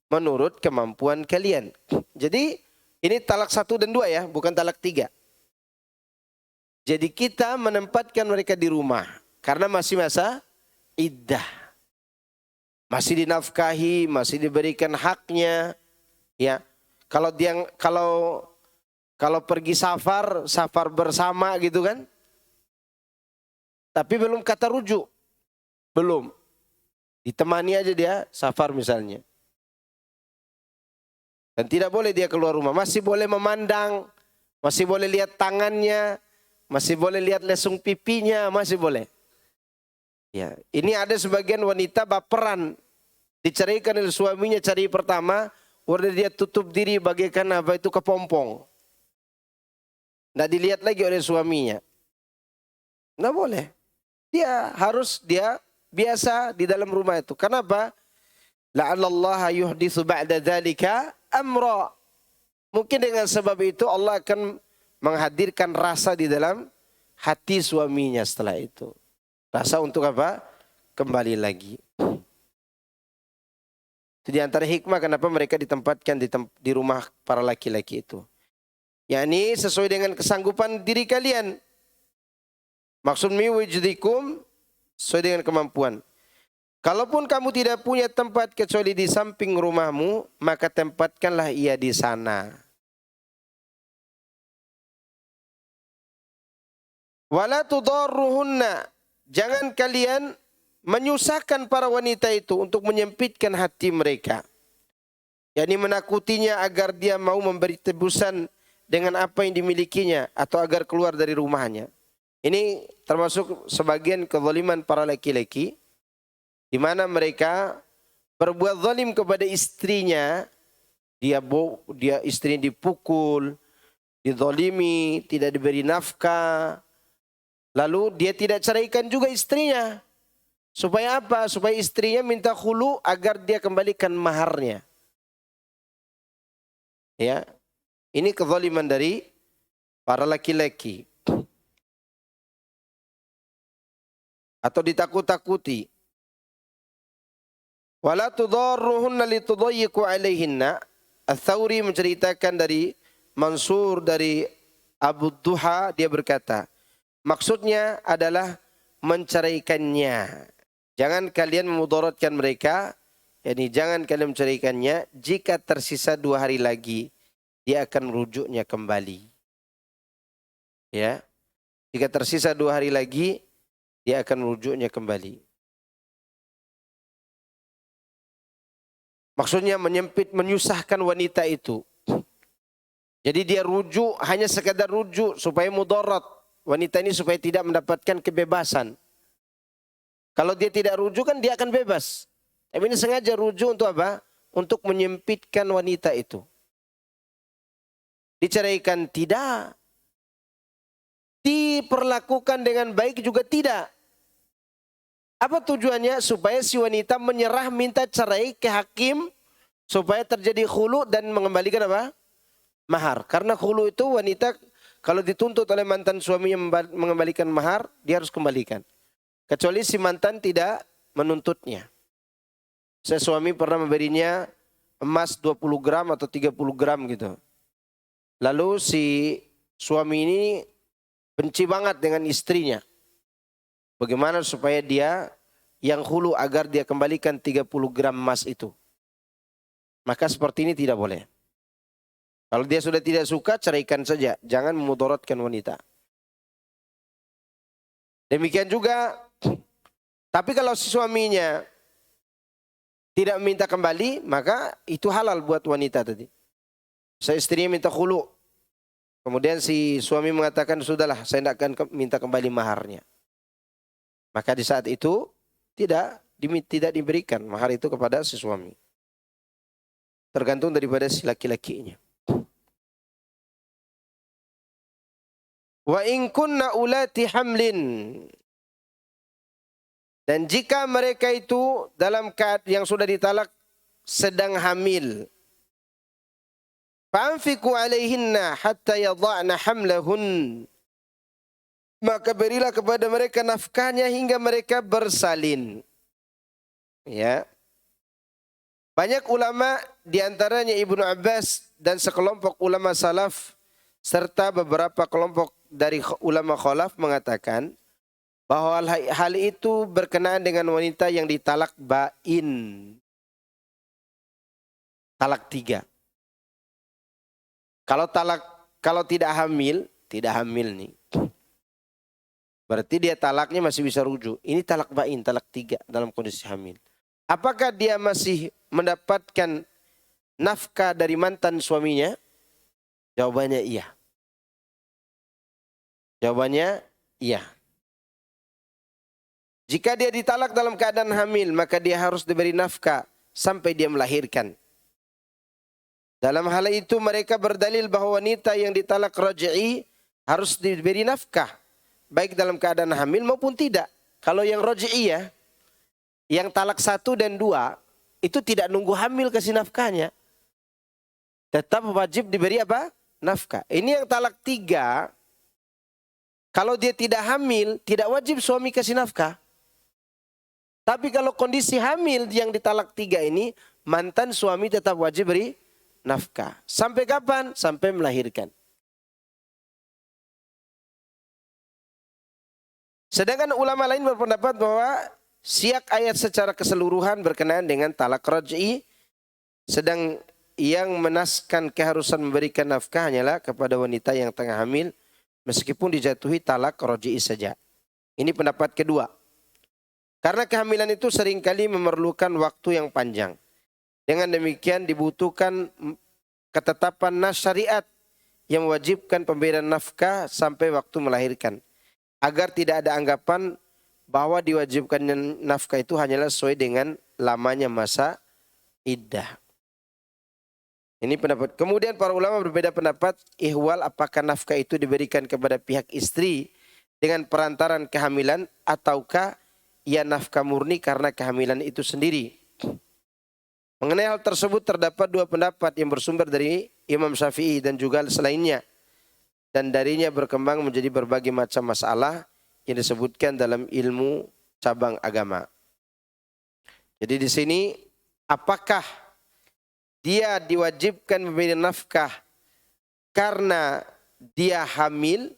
menurut kemampuan kalian. Jadi ini talak 1 dan 2 ya, bukan talak 3. Jadi kita menempatkan mereka di rumah karena masih masa iddah. Masih dinafkahi, masih diberikan haknya. Ya. Kalau pergi safar bersama gitu kan. Tapi belum kata rujuk. Belum. Ditemani aja dia safar misalnya. Dan tidak boleh dia keluar rumah. Masih boleh memandang. Masih boleh lihat tangannya. Masih boleh lihat lesung pipinya. Masih boleh. Ya, ini ada sebagian wanita baperan. Diceraikan oleh suaminya cari pertama. Udah dia tutup diri bagaikan apa itu kepompong. Nggak dilihat lagi oleh suaminya. Nggak boleh. Dia biasa di dalam rumah itu. Kenapa? La'allallaha yuhditsu ba'da dzalika amra. Mungkin dengan sebab itu Allah akan menghadirkan rasa di dalam hati suaminya setelah itu. Rasa untuk apa? Kembali lagi. Itu di antara hikmah kenapa mereka ditempatkan di rumah para laki-laki itu. Yakni sesuai dengan kesanggupan diri kalian. Maksud miwujdikum, sesuai dengan kemampuan. Kalaupun kamu tidak punya tempat kecuali di samping rumahmu, maka tempatkanlah ia di sana. Wala tudarruhunna, jangan kalian menyusahkan para wanita itu untuk menyempitkan hati mereka. yakni menakutinya agar dia mau memberi tebusan dengan apa yang dimilikinya atau agar keluar dari rumahnya. Ini termasuk sebagian kezaliman para laki-laki di mana mereka berbuat zalim kepada istrinya, dia istrinya dipukul, dizalimi, tidak diberi nafkah. Lalu dia tidak ceraikan juga istrinya. Supaya apa? Supaya istrinya minta khulu agar dia kembalikan maharnya. Ya. Ini kezaliman dari para laki-laki. Atau ditakut-takuti. Wala tudarruhunna litudayyiqu alaihinna. Ats-Tsauri menceritakan dari Mansur dari Abu Duha, dia berkata, maksudnya adalah menceraikannya. Jangan kalian memudaratkan mereka, yakni jangan kalian menceraikannya jika tersisa 2 hari lagi dia akan merujuknya kembali. Ya, jika tersisa 2 hari lagi dia akan merujuknya kembali. Maksudnya menyempit, menyusahkan wanita itu. Jadi dia rujuk hanya sekadar rujuk supaya mudarat. Wanita ini supaya tidak mendapatkan kebebasan. Kalau dia tidak rujuk kan dia akan bebas. Tapi ini sengaja rujuk untuk apa? Untuk menyempitkan wanita itu. Diceraikan tidak. Diperlakukan dengan baik juga tidak. Apa tujuannya? Supaya si wanita menyerah minta cerai ke hakim. Supaya terjadi khulu dan mengembalikan apa? Mahar. Karena khulu itu wanita kalau dituntut oleh mantan suaminya mengembalikan mahar, dia harus kembalikan. Kecuali si mantan tidak menuntutnya. Saya suami pernah memberinya emas 20 gram atau 30 gram gitu. Lalu si suami ini benci banget dengan istrinya. Bagaimana supaya dia yang hulu agar dia kembalikan 30 gram emas itu. Maka seperti ini tidak boleh. Kalau dia sudah tidak suka, ceraikan saja. Jangan memudaratkan wanita. Demikian juga, tapi kalau si suaminya tidak minta kembali, maka itu halal buat wanita tadi. Saya istrinya minta khulu. Kemudian si suami mengatakan, sudahlah saya tidak akan minta kembali maharnya. Maka di saat itu tidak diberikan mahar itu kepada si suami. Tergantung daripada si laki-lakinya. Wa in kunna ulati hamlin. Dan jika mereka itu dalam keadaan yang sudah ditalak sedang hamil. Fa'anfiku alaihinna hatta yadha'na hamlahun. Maka berilah kepada mereka nafkahnya hingga mereka bersalin. Ya. Banyak ulama diantaranya Ibnu Abbas dan sekelompok ulama salaf serta beberapa kelompok dari ulama khalaf mengatakan bahwa hal itu berkenaan dengan wanita yang ditalak bain. Talak 3. Kalau tidak hamil nih. Berarti dia talaknya masih bisa rujuk. Ini talak bain, talak 3 dalam kondisi hamil. Apakah dia masih mendapatkan nafkah dari mantan suaminya? Jawabannya iya. Jawabannya iya. Jika dia ditalak dalam keadaan hamil, maka dia harus diberi nafkah sampai dia melahirkan. Dalam hal itu mereka berdalil bahwa wanita yang ditalak raj'i harus diberi nafkah. Baik dalam keadaan hamil maupun tidak. Kalau yang raj'i ya, yang talak 1 dan 2, itu tidak nunggu hamil kasih nafkahnya. Tetap wajib diberi apa? Nafkah. Ini yang talak 3, kalau dia tidak hamil, tidak wajib suami kasih nafkah. Tapi kalau kondisi hamil yang ditalak 3 ini, mantan suami tetap wajib beri nafkah. Sampai kapan? Sampai melahirkan. Sedangkan ulama lain berpendapat bahwa siak ayat secara keseluruhan berkenaan dengan talak raj'i. Sedang yang menaskan keharusan memberikan nafkah hanyalah kepada wanita yang tengah hamil. Meskipun dijatuhi talak raj'i saja. Ini pendapat kedua. Karena kehamilan itu seringkali memerlukan waktu yang panjang. Dengan demikian dibutuhkan ketetapan nas syariat yang mewajibkan pemberian nafkah sampai waktu melahirkan. Agar tidak ada anggapan bahwa diwajibkannya nafkah itu hanyalah sesuai dengan lamanya masa iddah. Ini pendapat. Kemudian para ulama berbeda pendapat ihwal apakah nafkah itu diberikan kepada pihak istri dengan perantaran kehamilan ataukah ia nafkah murni karena kehamilan itu sendiri. Mengenai hal tersebut terdapat 2 pendapat yang bersumber dari Imam Syafi'i dan juga selainnya. Dan darinya berkembang menjadi berbagai macam masalah yang disebutkan dalam ilmu cabang agama. Jadi di sini apakah dia diwajibkan memberi nafkah karena dia hamil?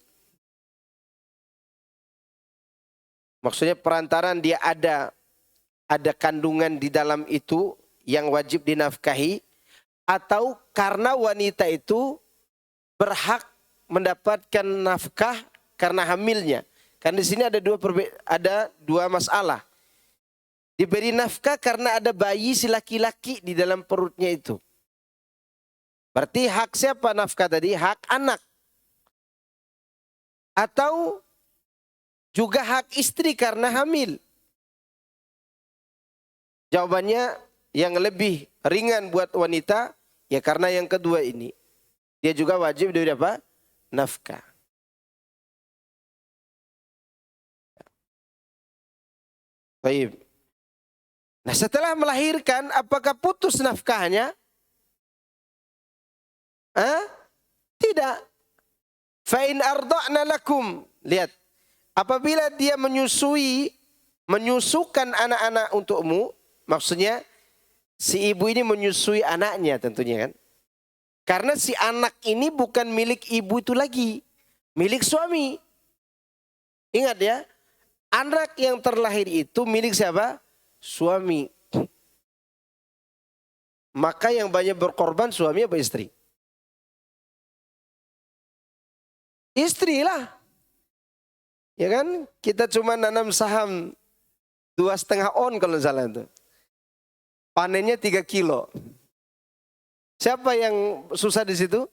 Maksudnya perantaran dia ada kandungan di dalam itu yang wajib dinafkahi, atau karena wanita itu berhak mendapatkan nafkah karena hamilnya. Karena di sini ada dua masalah. Diberi nafkah karena ada bayi si laki-laki di dalam perutnya itu. Berarti hak siapa nafkah tadi? Hak anak. Atau juga hak istri karena hamil. Jawabannya yang lebih ringan buat wanita, ya karena yang kedua ini. Dia juga wajib diberi apa? Nafkah. Baik. Nah setelah melahirkan, apakah putus nafkahnya? Tidak. Fa'in arda'na lakum. Lihat. Apabila dia menyusukan anak-anak untukmu, maksudnya si ibu ini menyusui anaknya tentunya kan. Karena si anak ini bukan milik ibu itu lagi. Milik suami. Ingat ya. Anak yang terlahir itu milik siapa? Suami. Maka yang banyak berkorban suami apa istri? Istri lah. Ya kan? Kita cuma nanam saham 2,5 on kalau salah itu. Panennya 3 kilo. Siapa yang susah di situ?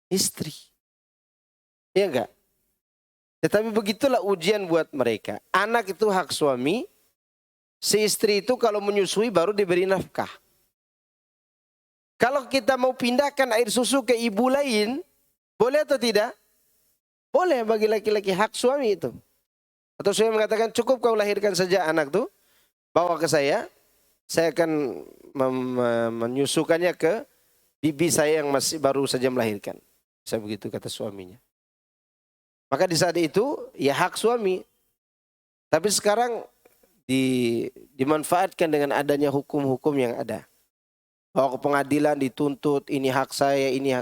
Istri. Iya enggak? Tetapi begitulah ujian buat mereka. Anak itu hak suami. Si istri itu kalau menyusui baru diberi nafkah. Kalau kita mau pindahkan air susu ke ibu lain, boleh atau tidak? Boleh bagi laki-laki, hak suami itu. Atau suami mengatakan cukup kau lahirkan saja anak tuh, bawa ke saya akan menyusukannya ke bibi saya yang masih baru saja melahirkan. Saya begitu kata suaminya. Maka di saat itu ya hak suami. Tapi sekarang dimanfaatkan dengan adanya hukum-hukum yang ada. Bawa ke pengadilan dituntut, ini hak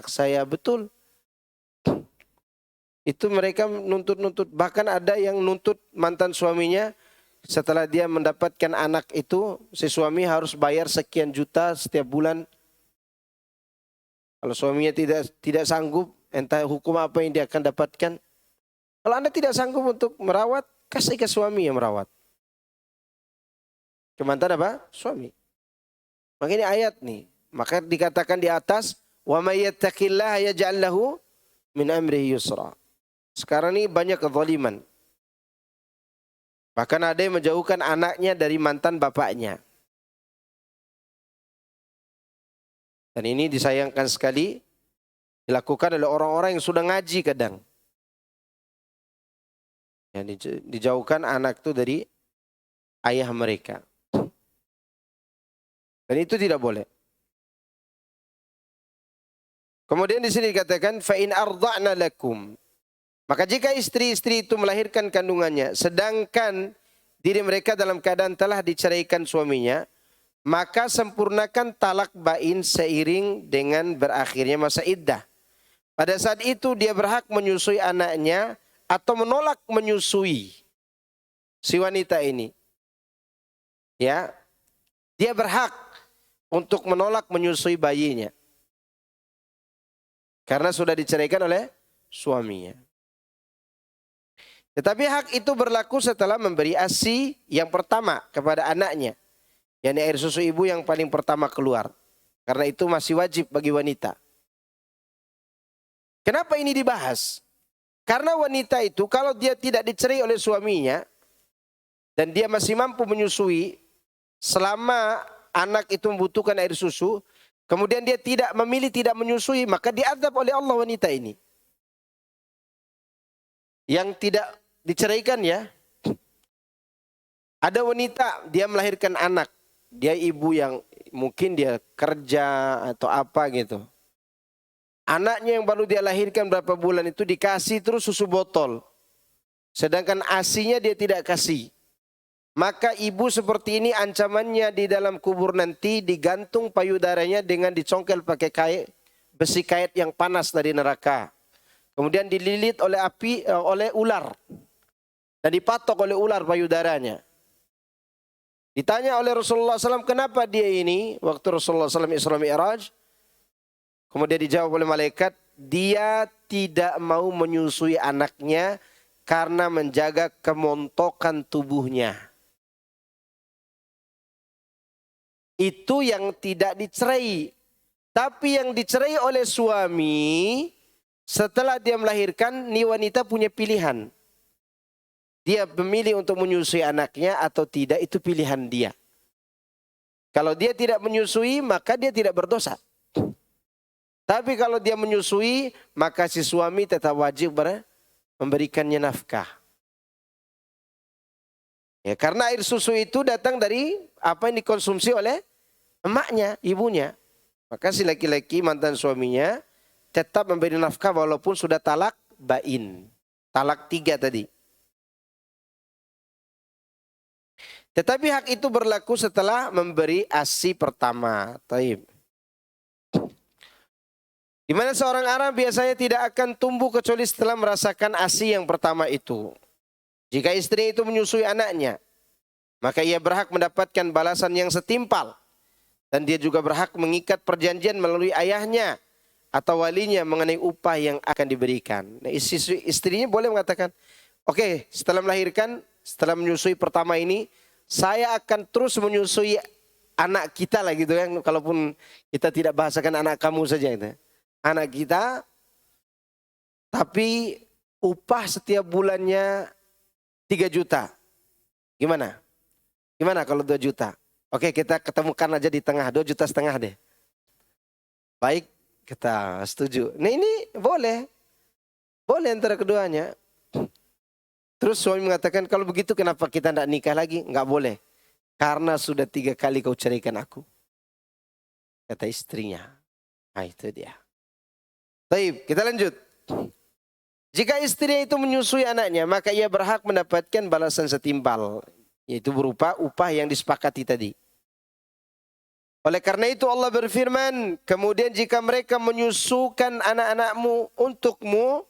saya, betul. Itu mereka nuntut-nuntut, bahkan ada yang nuntut mantan suaminya setelah dia mendapatkan anak itu, si suami harus bayar sekian juta setiap bulan. Kalau suaminya tidak sanggup, entah hukum apa yang dia akan dapatkan. Kalau Anda tidak sanggup untuk merawat, kasih ke suami yang merawat. Ke mantan apa? Suami. Maka ini ayat nih. Maka dikatakan di atas, wa may yattaqillaha yaj'al lahu min amrihi yusra. Sekarang ini banyak kezaliman. Bahkan ada yang menjauhkan anaknya dari mantan bapaknya. Dan ini disayangkan sekali dilakukan oleh orang-orang yang sudah ngaji kadang. Yang dijauhkan anak itu dari ayah mereka. Dan itu tidak boleh. Kemudian di sini dikatakan fa in arda'na lakum. Maka jika istri-istri itu melahirkan kandungannya sedangkan diri mereka dalam keadaan telah diceraikan suaminya, maka sempurnakan talak bain seiring dengan berakhirnya masa iddah. Pada saat itu dia berhak menyusui anaknya atau menolak menyusui si wanita ini. Ya. Dia berhak untuk menolak menyusui bayinya. Karena sudah diceraikan oleh suaminya. Tetapi hak itu berlaku setelah memberi ASI yang pertama kepada anaknya. Yakni air susu ibu yang paling pertama keluar. Karena itu masih wajib bagi wanita. Kenapa ini dibahas? Karena wanita itu kalau dia tidak dicerai oleh suaminya dan dia masih mampu menyusui selama anak itu membutuhkan air susu, kemudian dia tidak memilih tidak menyusui, maka diazab oleh Allah wanita ini. Yang tidak diceraikan ya. Ada wanita dia melahirkan anak, dia ibu yang mungkin dia kerja atau apa gitu. Anaknya yang baru dia lahirkan berapa bulan itu dikasih terus susu botol. Sedangkan ASINya dia tidak kasih. Maka ibu seperti ini ancamannya di dalam kubur nanti digantung payudaranya dengan dicongkel pakai besi kait yang panas dari neraka. Kemudian dililit oleh api, oleh ular. Dan dipatok oleh ular payudaranya. Ditanya oleh Rasulullah SAW, kenapa dia ini waktu Rasulullah SAW Isra Mi'raj? Kemudian dijawab oleh malaikat, dia tidak mau menyusui anaknya karena menjaga kemontokan tubuhnya. Itu yang tidak dicerai. Tapi yang dicerai oleh suami, setelah dia melahirkan, nih wanita punya pilihan. Dia memilih untuk menyusui anaknya atau tidak, itu pilihan dia. Kalau dia tidak menyusui, maka dia tidak berdosa. Tapi kalau dia menyusui, maka si suami tetap wajib memberikannya nafkah. Ya, karena air susu itu datang dari apa yang dikonsumsi oleh emaknya, ibunya. Maka si laki-laki mantan suaminya tetap memberi nafkah walaupun sudah talak bain. Talak 3 tadi. Tetapi hak itu berlaku setelah memberi ASI pertama. Taib. Di mana seorang Arab biasanya tidak akan tumbuh kecuali setelah merasakan ASI yang pertama itu. Jika istri itu menyusui anaknya, maka ia berhak mendapatkan balasan yang setimpal. Dan dia juga berhak mengikat perjanjian melalui ayahnya atau walinya mengenai upah yang akan diberikan. Nah, istrinya boleh mengatakan, oke, setelah melahirkan, setelah menyusui pertama ini, saya akan terus menyusui anak kita lah gitu kan. Kalaupun kita tidak bahasakan anak kamu saja itu. Anak kita, tapi upah setiap bulannya 3 juta. Gimana? Gimana kalau 2 juta? Oke, kita ketemukan aja di tengah, 2,5 juta deh. Baik, kita setuju. Nah ini boleh. Boleh antara keduanya. Terus suami mengatakan, kalau begitu kenapa kita tidak nikah lagi? Enggak boleh. Karena sudah 3 kali kau ceraikan aku. Kata istrinya. Nah itu dia. Baik, kita lanjut. Jika istrinya itu menyusui anaknya, maka ia berhak mendapatkan balasan setimpal. Yaitu berupa upah yang disepakati tadi. Oleh karena itu Allah berfirman, kemudian jika mereka menyusukan anak-anakmu untukmu,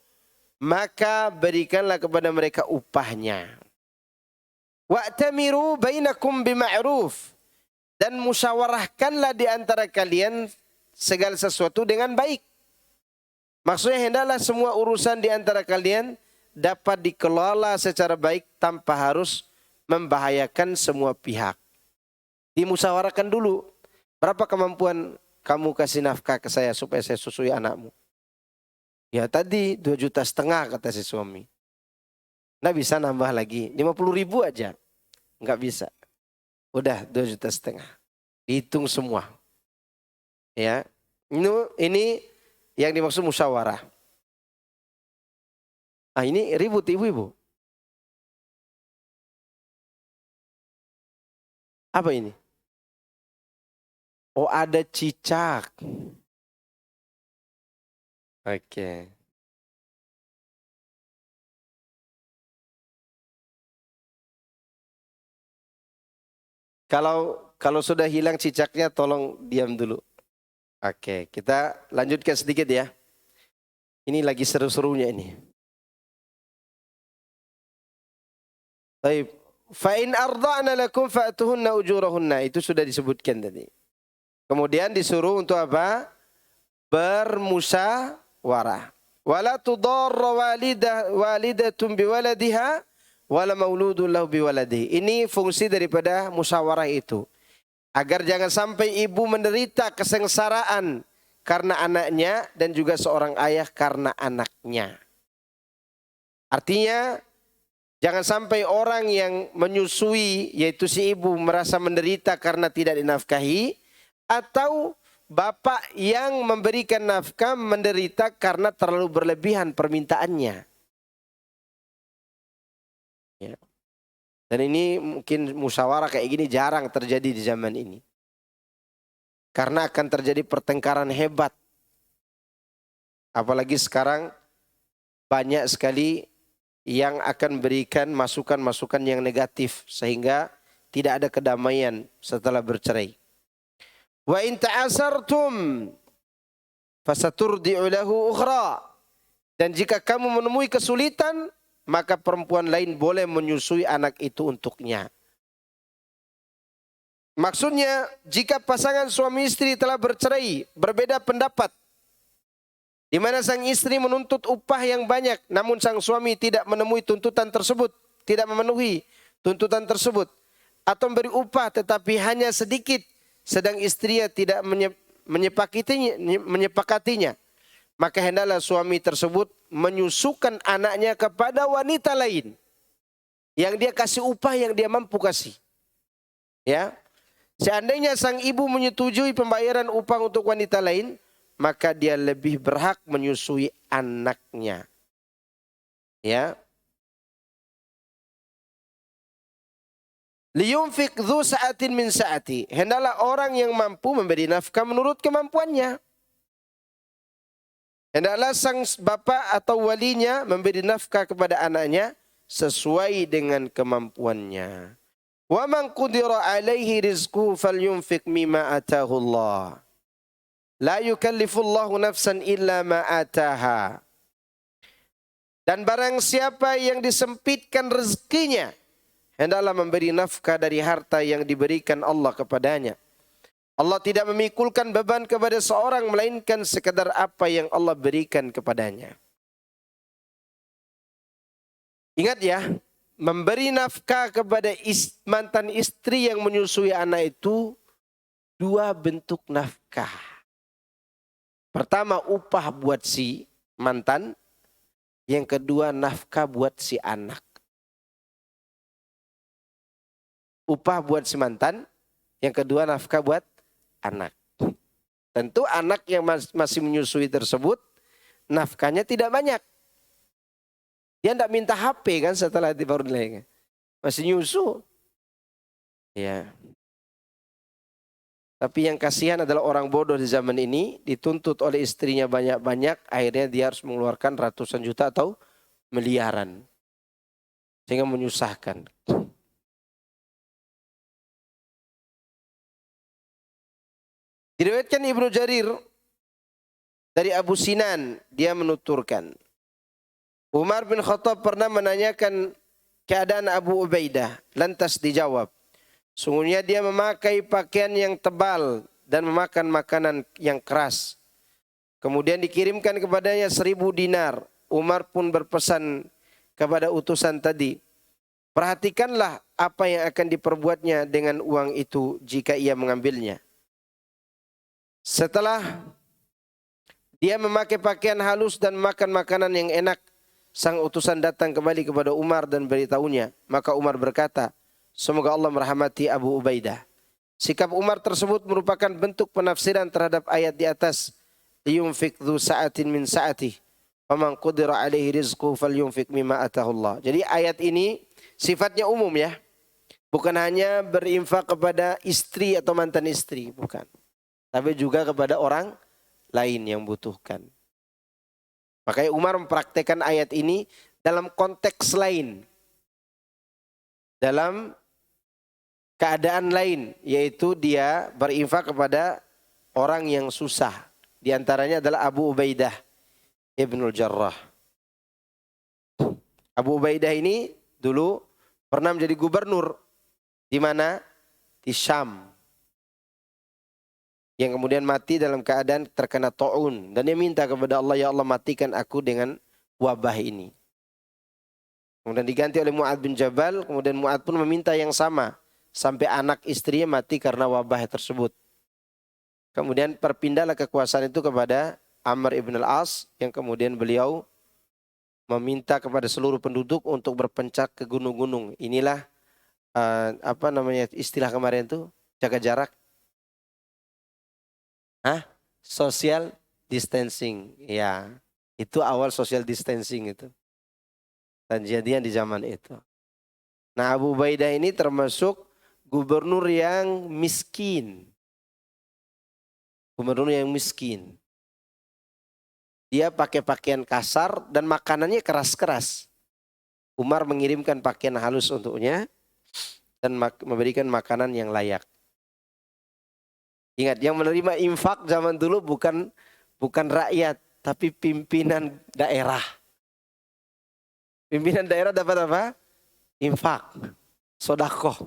maka berikanlah kepada mereka upahnya. Wa'tamiru bainakum bima'ruf. Dan musyawarahkanlah di antara kalian segala sesuatu dengan baik. Maksudnya hendaklah semua urusan di antara kalian dapat dikelola secara baik tanpa harus membahayakan semua pihak. Dimusyawarahkan dulu. Berapa kemampuan kamu kasih nafkah ke saya supaya saya susui anakmu? Ya tadi 2,5 juta kata si suami. Nggak bisa nambah lagi. 50.000 aja. Nggak bisa. Udah 2,5 juta. Hitung semua. Ya. Ini yang dimaksud musyawarah. Ah ini ribut ibu-ibu. Apa ini? Oh ada cicak. Oke. Kalau sudah hilang cicaknya tolong diam dulu. Oke, kita lanjutkan sedikit ya. Ini lagi seru-serunya ini. Baik. Fa in arda'na lakum fa'tuhunna ujurahunna. Itu sudah disebutkan tadi. Kemudian disuruh untuk apa? Bermusyawarah. Wala tudarra walidatun biwaladiha wala mauludun lahu biwaladihi. Ini fungsi daripada musyawarah itu. Agar jangan sampai ibu menderita kesengsaraan karena anaknya dan juga seorang ayah karena anaknya. Artinya jangan sampai orang yang menyusui yaitu si ibu merasa menderita karena tidak dinafkahi atau bapak yang memberikan nafkah menderita karena terlalu berlebihan permintaannya. Ya. Dan ini mungkin musyawarah kayak gini jarang terjadi di zaman ini. Karena akan terjadi pertengkaran hebat. Apalagi sekarang banyak sekali yang akan berikan masukan-masukan yang negatif. Sehingga tidak ada kedamaian setelah bercerai. Wa in ta'asartum fasaturdi'u lahu ukhra. Dan jika kamu menemui kesulitan, maka perempuan lain boleh menyusui anak itu untuknya. Maksudnya jika pasangan suami istri telah bercerai, berbeda pendapat, di mana sang istri menuntut upah yang banyak, namun sang suami tidak memenuhi tuntutan tersebut, atau memberi upah tetapi hanya sedikit, sedang istrinya tidak menyepakatinya, maka hendaklah suami tersebut menyusukan anaknya kepada wanita lain yang dia kasih upah yang dia mampu kasih. Ya. Seandainya sang ibu menyetujui pembayaran upah untuk wanita lain, maka dia lebih berhak menyusui anaknya. Ya. Liyunfik dzu sa'atin min sa'ati. Hendaklah orang yang mampu memberi nafkah menurut kemampuannya. Hendaklah sang bapak atau walinya memberi nafkah kepada anaknya sesuai dengan kemampuannya. Wa man qudira alaihi rizquhu falyunfik mimma ataahu Allah. La yukallifullahu nafsan illa ma ataha. Dan barang siapa yang disempitkan rezekinya, hendaklah memberi nafkah dari harta yang diberikan Allah kepadanya. Allah tidak memikulkan beban kepada seorang melainkan sekadar apa yang Allah berikan kepadanya. Ingat ya, memberi nafkah kepada mantan istri yang menyusui anak itu dua bentuk nafkah. Pertama upah buat si mantan, yang kedua nafkah buat si anak. Upah buat si mantan, yang kedua nafkah buat anak. Tentu anak yang masih menyusui tersebut nafkahnya tidak banyak. Dia tidak minta HP kan setelah baru dilahirkan. Masih nyusu. Ya. Tapi yang kasihan adalah orang bodoh di zaman ini, dituntut oleh istrinya banyak-banyak, akhirnya dia harus mengeluarkan ratusan juta atau miliaran. Sehingga menyusahkan. Diriwayatkan Ibnu Jarir dari Abu Sinan, dia menuturkan, Umar bin Khattab pernah menanyakan keadaan Abu Ubaidah, lantas dijawab, sungguhnya dia memakai pakaian yang tebal dan memakan makanan yang keras. Kemudian dikirimkan kepadanya 1000 dinar. Umar pun berpesan kepada utusan tadi, perhatikanlah apa yang akan diperbuatnya dengan uang itu jika ia mengambilnya. Setelah dia memakai pakaian halus dan makan makanan yang enak, sang utusan datang kembali kepada Umar dan beritahunya. Maka Umar berkata, semoga Allah merahmati Abu Ubaidah. Sikap Umar tersebut merupakan bentuk penafsiran terhadap ayat di atas. Liyunfik dzu sa'atin min sa'atih. Wa man qudira alaihi rizquhu falyunfik mimma atahu Allah. Jadi ayat ini sifatnya umum ya. Bukan hanya berinfak kepada istri atau mantan istri. Bukan. Tapi juga kepada orang lain yang butuhkan. Makanya Umar mempraktekkan ayat ini dalam konteks lain. Dalam keadaan lain. Yaitu dia berinfak kepada orang yang susah. Di antaranya adalah Abu Ubaidah Ibnul Jarrah. Abu Ubaidah ini dulu pernah menjadi gubernur. Di mana? Di Syam. Yang kemudian mati dalam keadaan terkena ta'un. Dan dia minta kepada Allah, ya Allah matikan aku dengan wabah ini. Kemudian diganti oleh Mu'ad bin Jabal. Kemudian Mu'ad pun meminta yang sama. Sampai anak istrinya mati karena wabah tersebut. Kemudian perpindahlah kekuasaan itu kepada Amr ibn al-As. Yang kemudian beliau meminta kepada seluruh penduduk untuk berpencak ke gunung-gunung. Inilah istilah kemarin itu, jaga jarak. Social distancing. Ya, itu awal social distancing itu. Kejadian di zaman itu. Nah, Abu Ubaidah ini termasuk gubernur yang miskin. Gubernur yang miskin. Dia pakai pakaian kasar dan makanannya keras-keras. Umar mengirimkan pakaian halus untuknya dan memberikan makanan yang layak. Ingat, yang menerima infak zaman dulu bukan rakyat, tapi pimpinan daerah. Pimpinan daerah dapat apa? Infak, sedekah.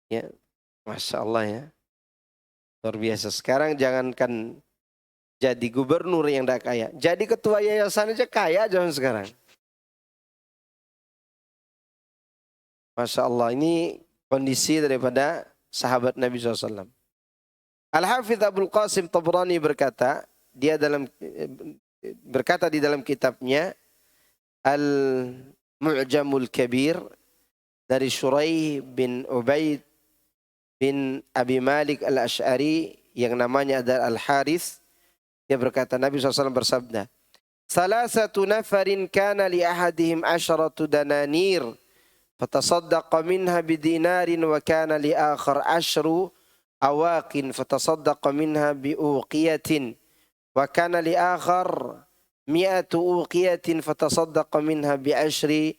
Ya. Masya Allah ya. Luar biasa. Sekarang jangankan jadi gubernur yang tidak kaya. Jadi ketua yayasan aja kaya zaman sekarang. Masya Allah, ini kondisi daripada sahabat Nabi SAW. Al-Hafidh Abdul Qasim Tabrani berkata, berkata di dalam kitabnya Al-Mu'jamul Kabir dari Shuraih bin Ubaid bin Abi Malik Al-Ash'ari yang namanya adalah Al-Harith. Dia berkata, Nabi SAW bersabda, Salasatu nafarin kana li ahadihim asharatu dananir, fatasaddaqa minha bidinarin wa kana li akhar ashru awaqin, fatasaddaqa minha biuqiyatin, wa kana li akhar mi'atu uqiyatin, fatasaddaqa minha bi'ashri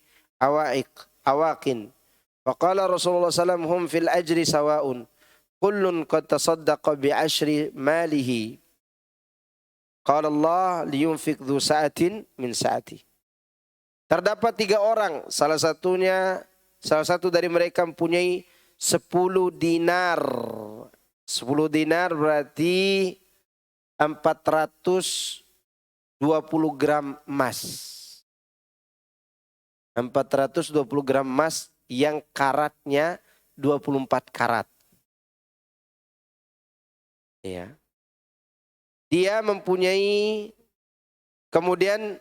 awaqin. Faqala Rasulullah SAW, hum fil ajri sawa'un, kullun qad tasaddaqa bi'ashri malihi. Qala Allah liyunfik dhu sa'atin min sa'ati. Terdapat 3 orang, salah satu dari mereka mempunyai 10 dinar. 10 dinar berarti 420 gram emas. 420 gram emas yang karatnya 24 karat. Ya. Dia mempunyai, kemudian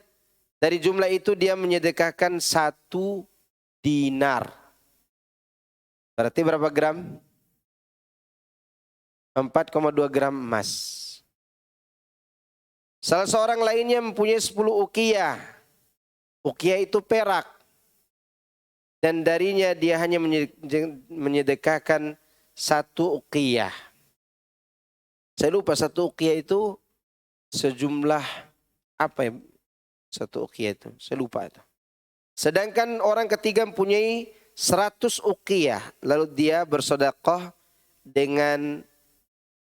dari jumlah itu dia menyedekahkan 1 dinar. Berarti berapa gram? 4,2 gram emas. Salah seorang lainnya mempunyai 10 uqiyah. Uqiyah itu perak. Dan darinya dia hanya menyedekahkan 1 uqiyah. Saya lupa 1 uqiyah itu sejumlah apa ya? 1 uqiyah itu, saya lupa itu. Sedangkan orang ketiga mempunyai 100 uqiyah. Lalu dia bersedekah dengan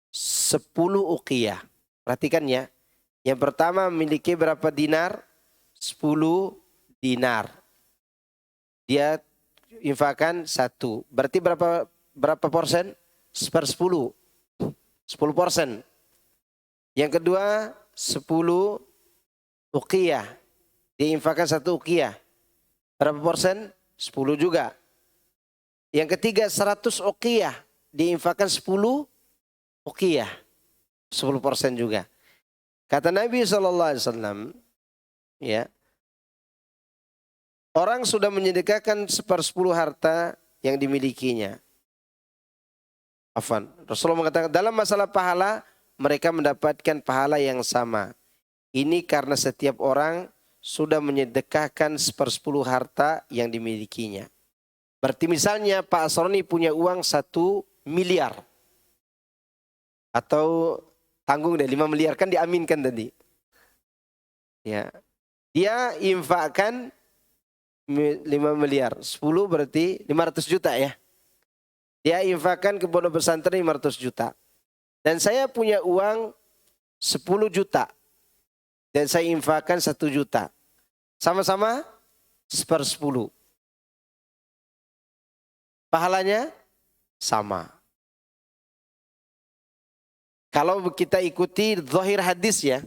10 uqiyah. Perhatikan ya. Yang pertama memiliki berapa dinar? 10 dinar. Dia infakkan 1. Berarti berapa persen? 1/10. 10%. Yang kedua 10 uqiyah. Diinfakkan 1 uqiyah. Berapa persen? 10 juga. Yang ketiga 100 uqiyah. Diinfakkan 10 uqiyah. 10% juga. Kata Nabi SAW, ya, orang sudah menyedekahkan 1/10 harta yang dimilikinya. Rasulullah mengatakan dalam masalah pahala mereka mendapatkan pahala yang sama. Ini karena setiap orang sudah menyedekahkan 1/10 harta yang dimilikinya. Berarti misalnya Pak Asroni punya uang 1 miliar. Atau tanggung deh 5 miliar, kan diaminkan tadi. Ya. Dia infakkan 5 miliar. 10 berarti 500 juta ya. Dia infakkan ke pondok pesantren 500 juta. Dan saya punya uang 10 juta. Dan saya infakkan 1 juta. Sama-sama 1/10. Pahalanya sama. Kalau kita ikuti zahir hadis ya.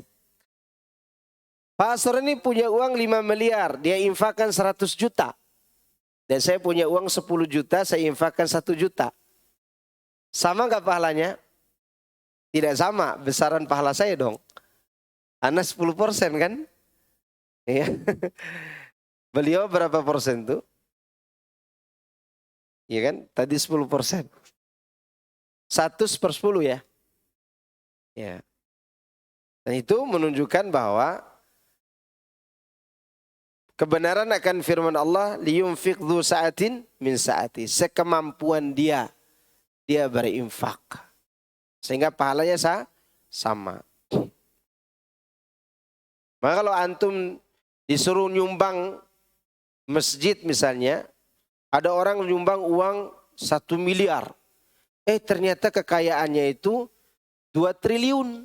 Pak Asror ini punya uang 5 miliar. Dia infakkan 100 juta. Dan saya punya uang 10 juta, saya infakkan 1 juta. Sama gak pahalanya? Tidak sama, besaran pahala saya dong. Anda 10% kan? Iya. Beliau berapa persen tuh? Iya kan? Tadi 10%. 1/10 ya. Ya. Dan itu menunjukkan bahwa kebenaran akan firman Allah, liyunfiq dzu sa'atin min sa'ati. Sekemampuan dia berinfak. Sehingga pahalanya sama. Maka kalau antum disuruh nyumbang masjid misalnya, ada orang nyumbang uang 1 miliar. Ternyata kekayaannya itu 2 triliun.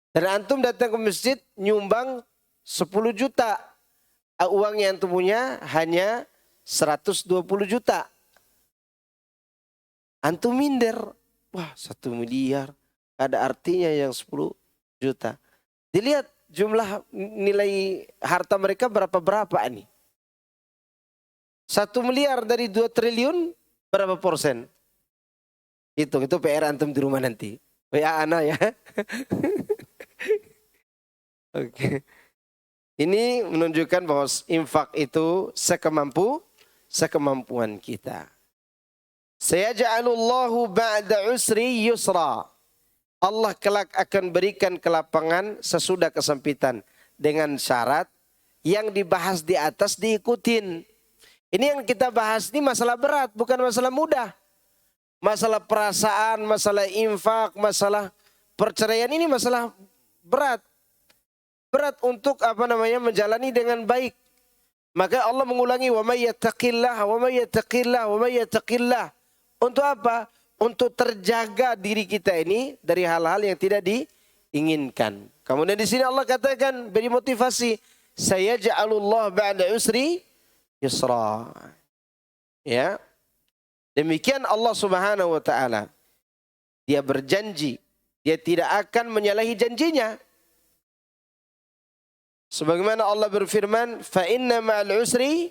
Dan antum datang ke masjid nyumbang 10 juta. Uang yang antum punya hanya 120 juta. Antum minder. Wah 1 miliar. Ada artinya yang 10 juta. Dilihat jumlah nilai harta mereka berapa nih. 1 miliar dari 2 triliun berapa persen? Hitung, itu PR antum di rumah nanti. WA ana ya. Oke. Ini menunjukkan bahwa infak itu sekemampuan kita. Sayaj'alullahu ba'da usri yusra. Allah kelak akan berikan kelapangan sesudah kesempitan dengan syarat yang dibahas di atas diikutin. Ini yang kita bahas ini masalah berat, bukan masalah mudah. Masalah perasaan, masalah infak, masalah perceraian ini masalah berat. Berat untuk menjalani dengan baik. Maka Allah mengulangi wa may yattaqillah wa may yattaqillah wa may yattaqillah. Untuk apa? Untuk terjaga diri kita ini dari hal-hal yang tidak diinginkan. Kemudian di sini Allah katakan beri motivasi, sayaj'alullah ba'da usri yusra. Ya. Demikian Allah Subhanahu wa taala. Dia berjanji, dia tidak akan menyalahi janjinya. Sebagaimana Allah berfirman, fa inna ma'al usri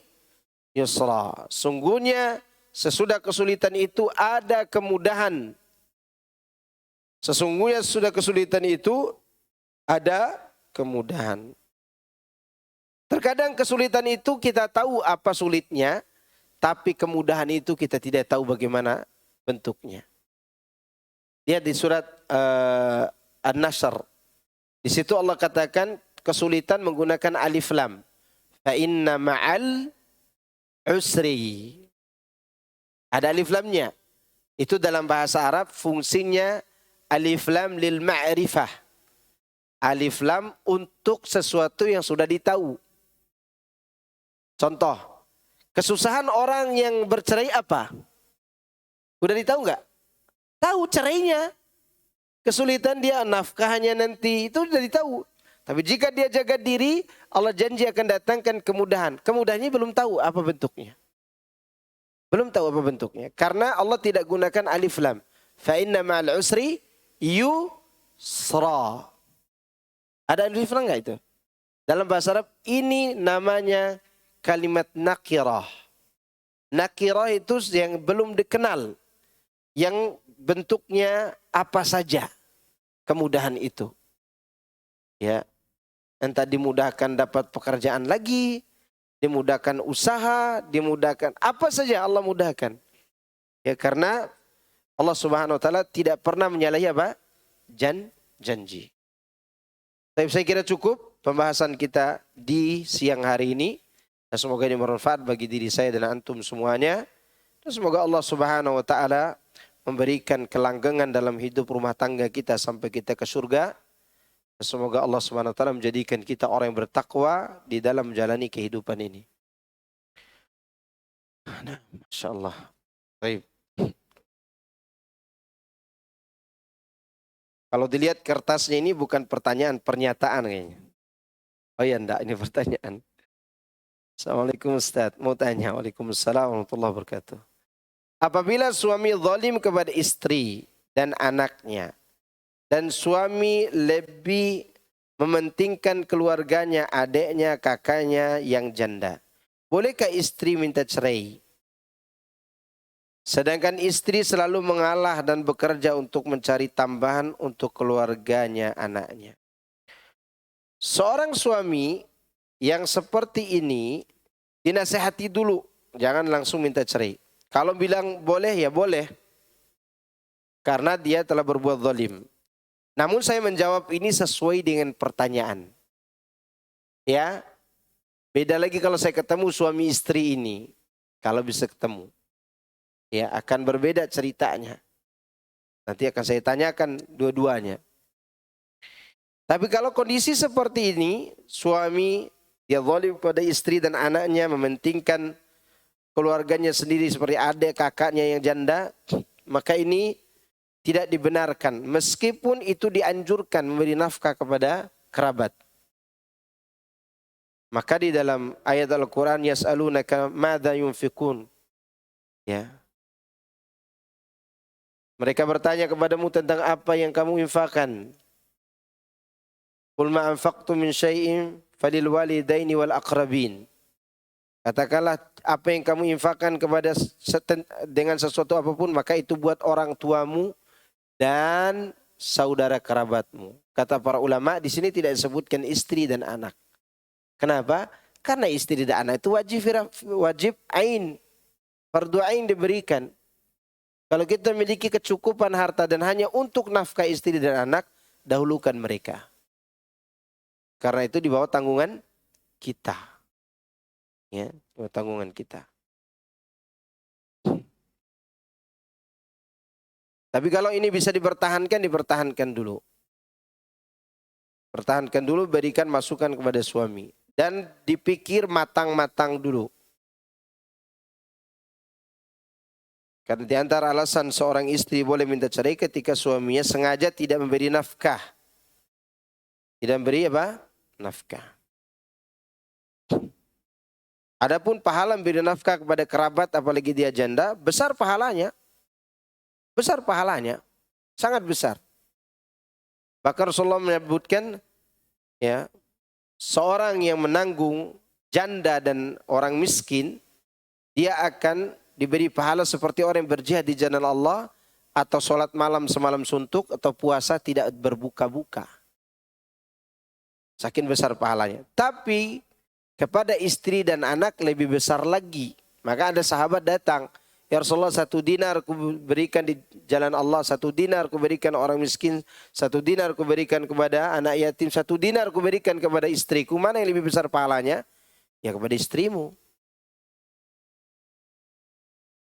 yusra. Sungguhnya sesudah kesulitan itu ada kemudahan. Sesungguhnya sesudah kesulitan itu ada kemudahan. Terkadang kesulitan itu kita tahu apa sulitnya, tapi kemudahan itu kita tidak tahu bagaimana bentuknya. Lihat di surat An-Nasr. Di situ Allah katakan kesulitan menggunakan alif lam. Fa inna ma'al usri. Ada alif lamnya. Itu dalam bahasa Arab fungsinya alif lam lil ma'rifah. Alif lam untuk sesuatu yang sudah ditahu. Contoh, kesusahan orang yang bercerai apa? Udah ditahu nggak? Tahu cerainya. Kesulitan dia nafkahnya nanti itu sudah ditahu. Tapi jika dia jaga diri, Allah janji akan datangkan kemudahan. Kemudahannya belum tahu apa bentuknya. Belum tahu apa bentuknya. Karena Allah tidak gunakan alif lam. Fa inna ma'al usri yusra. Ada alif lam nggak itu? Dalam bahasa Arab ini namanya kalimat nakirah. Nakirah itu yang belum dikenal. Yang bentuknya apa saja kemudahan itu. Ya. Entah dimudahkan dapat pekerjaan lagi, dimudahkan usaha, dimudahkan apa saja Allah mudahkan. Ya karena Allah Subhanahu wa taala tidak pernah menyalahi apa? Janji. Tapi saya kira cukup pembahasan kita di siang hari ini. Dan semoga ini bermanfaat bagi diri saya dan antum semuanya. Dan semoga Allah Subhanahu wa taala memberikan kelanggengan dalam hidup rumah tangga kita sampai kita ke surga. Semoga Allah Subhanahu wa taala menjadikan kita orang yang bertakwa di dalam menjalani kehidupan ini. Nah, Masya Allah. Baik. Kalau dilihat kertasnya ini bukan pertanyaan, pernyataan kayaknya. Oh iya enggak, ini pertanyaan. Assalamualaikum Ustaz, mau tanya. Waalaikumsalam warahmatullahi wabarakatuh. Apabila suami zalim kepada istri dan anaknya, dan suami lebih mementingkan keluarganya, adiknya, kakaknya yang janda, bolehkah istri minta cerai? Sedangkan istri selalu mengalah dan bekerja untuk mencari tambahan untuk keluarganya, anaknya. Seorang suami yang seperti ini dinasehati dulu, jangan langsung minta cerai. Kalau bilang boleh ya boleh, karena dia telah berbuat zalim. Namun saya menjawab ini sesuai dengan pertanyaan. Ya, beda lagi kalau saya ketemu suami istri ini, kalau bisa ketemu. Ya, akan berbeda ceritanya. Nanti akan saya tanyakan dua-duanya. Tapi kalau kondisi seperti ini, suami dia zalim kepada istri dan anaknya, mementingkan keluarganya sendiri seperti adik, kakaknya yang janda, maka ini tidak dibenarkan. Meskipun itu dianjurkan memberi nafkah kepada kerabat. Maka di dalam ayat Al-Quran, yas'alunaka madza yunfikun. Ya. Mereka bertanya kepadamu tentang apa yang kamu infakkan. Qul ma anfaqtum min syai'in falil walidaini wal aqrabin. Katakanlah apa yang kamu infakkan kepada dengan sesuatu apapun maka itu buat orang tuamu dan saudara kerabatmu. Kata para ulama di sini tidak disebutkan istri dan anak. Kenapa? Karena istri dan anak itu wajib ain, fardu ain diberikan. Kalau kita memiliki kecukupan harta dan hanya untuk nafkah istri dan anak, dahulukan mereka. Karena itu di bawah tanggungan kita. Ya, di bawah tanggungan kita. Tapi kalau ini bisa dipertahankan, dipertahankan dulu. Pertahankan dulu, berikan masukan kepada suami. Dan dipikir matang-matang dulu. Karena di antara alasan seorang istri boleh minta cerai ketika suaminya sengaja tidak memberi nafkah. Tidak memberi apa? Nafkah. Adapun pahala memberi nafkah kepada kerabat apalagi dia janda, besar pahalanya. Besar pahalanya. Sangat besar. Bahkan Rasulullah menyebutkan ya, seorang yang menanggung janda dan orang miskin, dia akan diberi pahala seperti orang yang berjihad di jalan Allah, atau sholat malam semalam suntuk, atau puasa tidak berbuka-buka. Saking besar pahalanya. Tapi kepada istri dan anak lebih besar lagi. Maka ada sahabat datang, ya Rasulullah 1 dinar ku berikan di jalan Allah, 1 dinar ku berikan orang miskin, 1 dinar ku berikan kepada anak yatim, 1 dinar ku berikan kepada istriku. Mana yang lebih besar pahalanya? Ya kepada istrimu.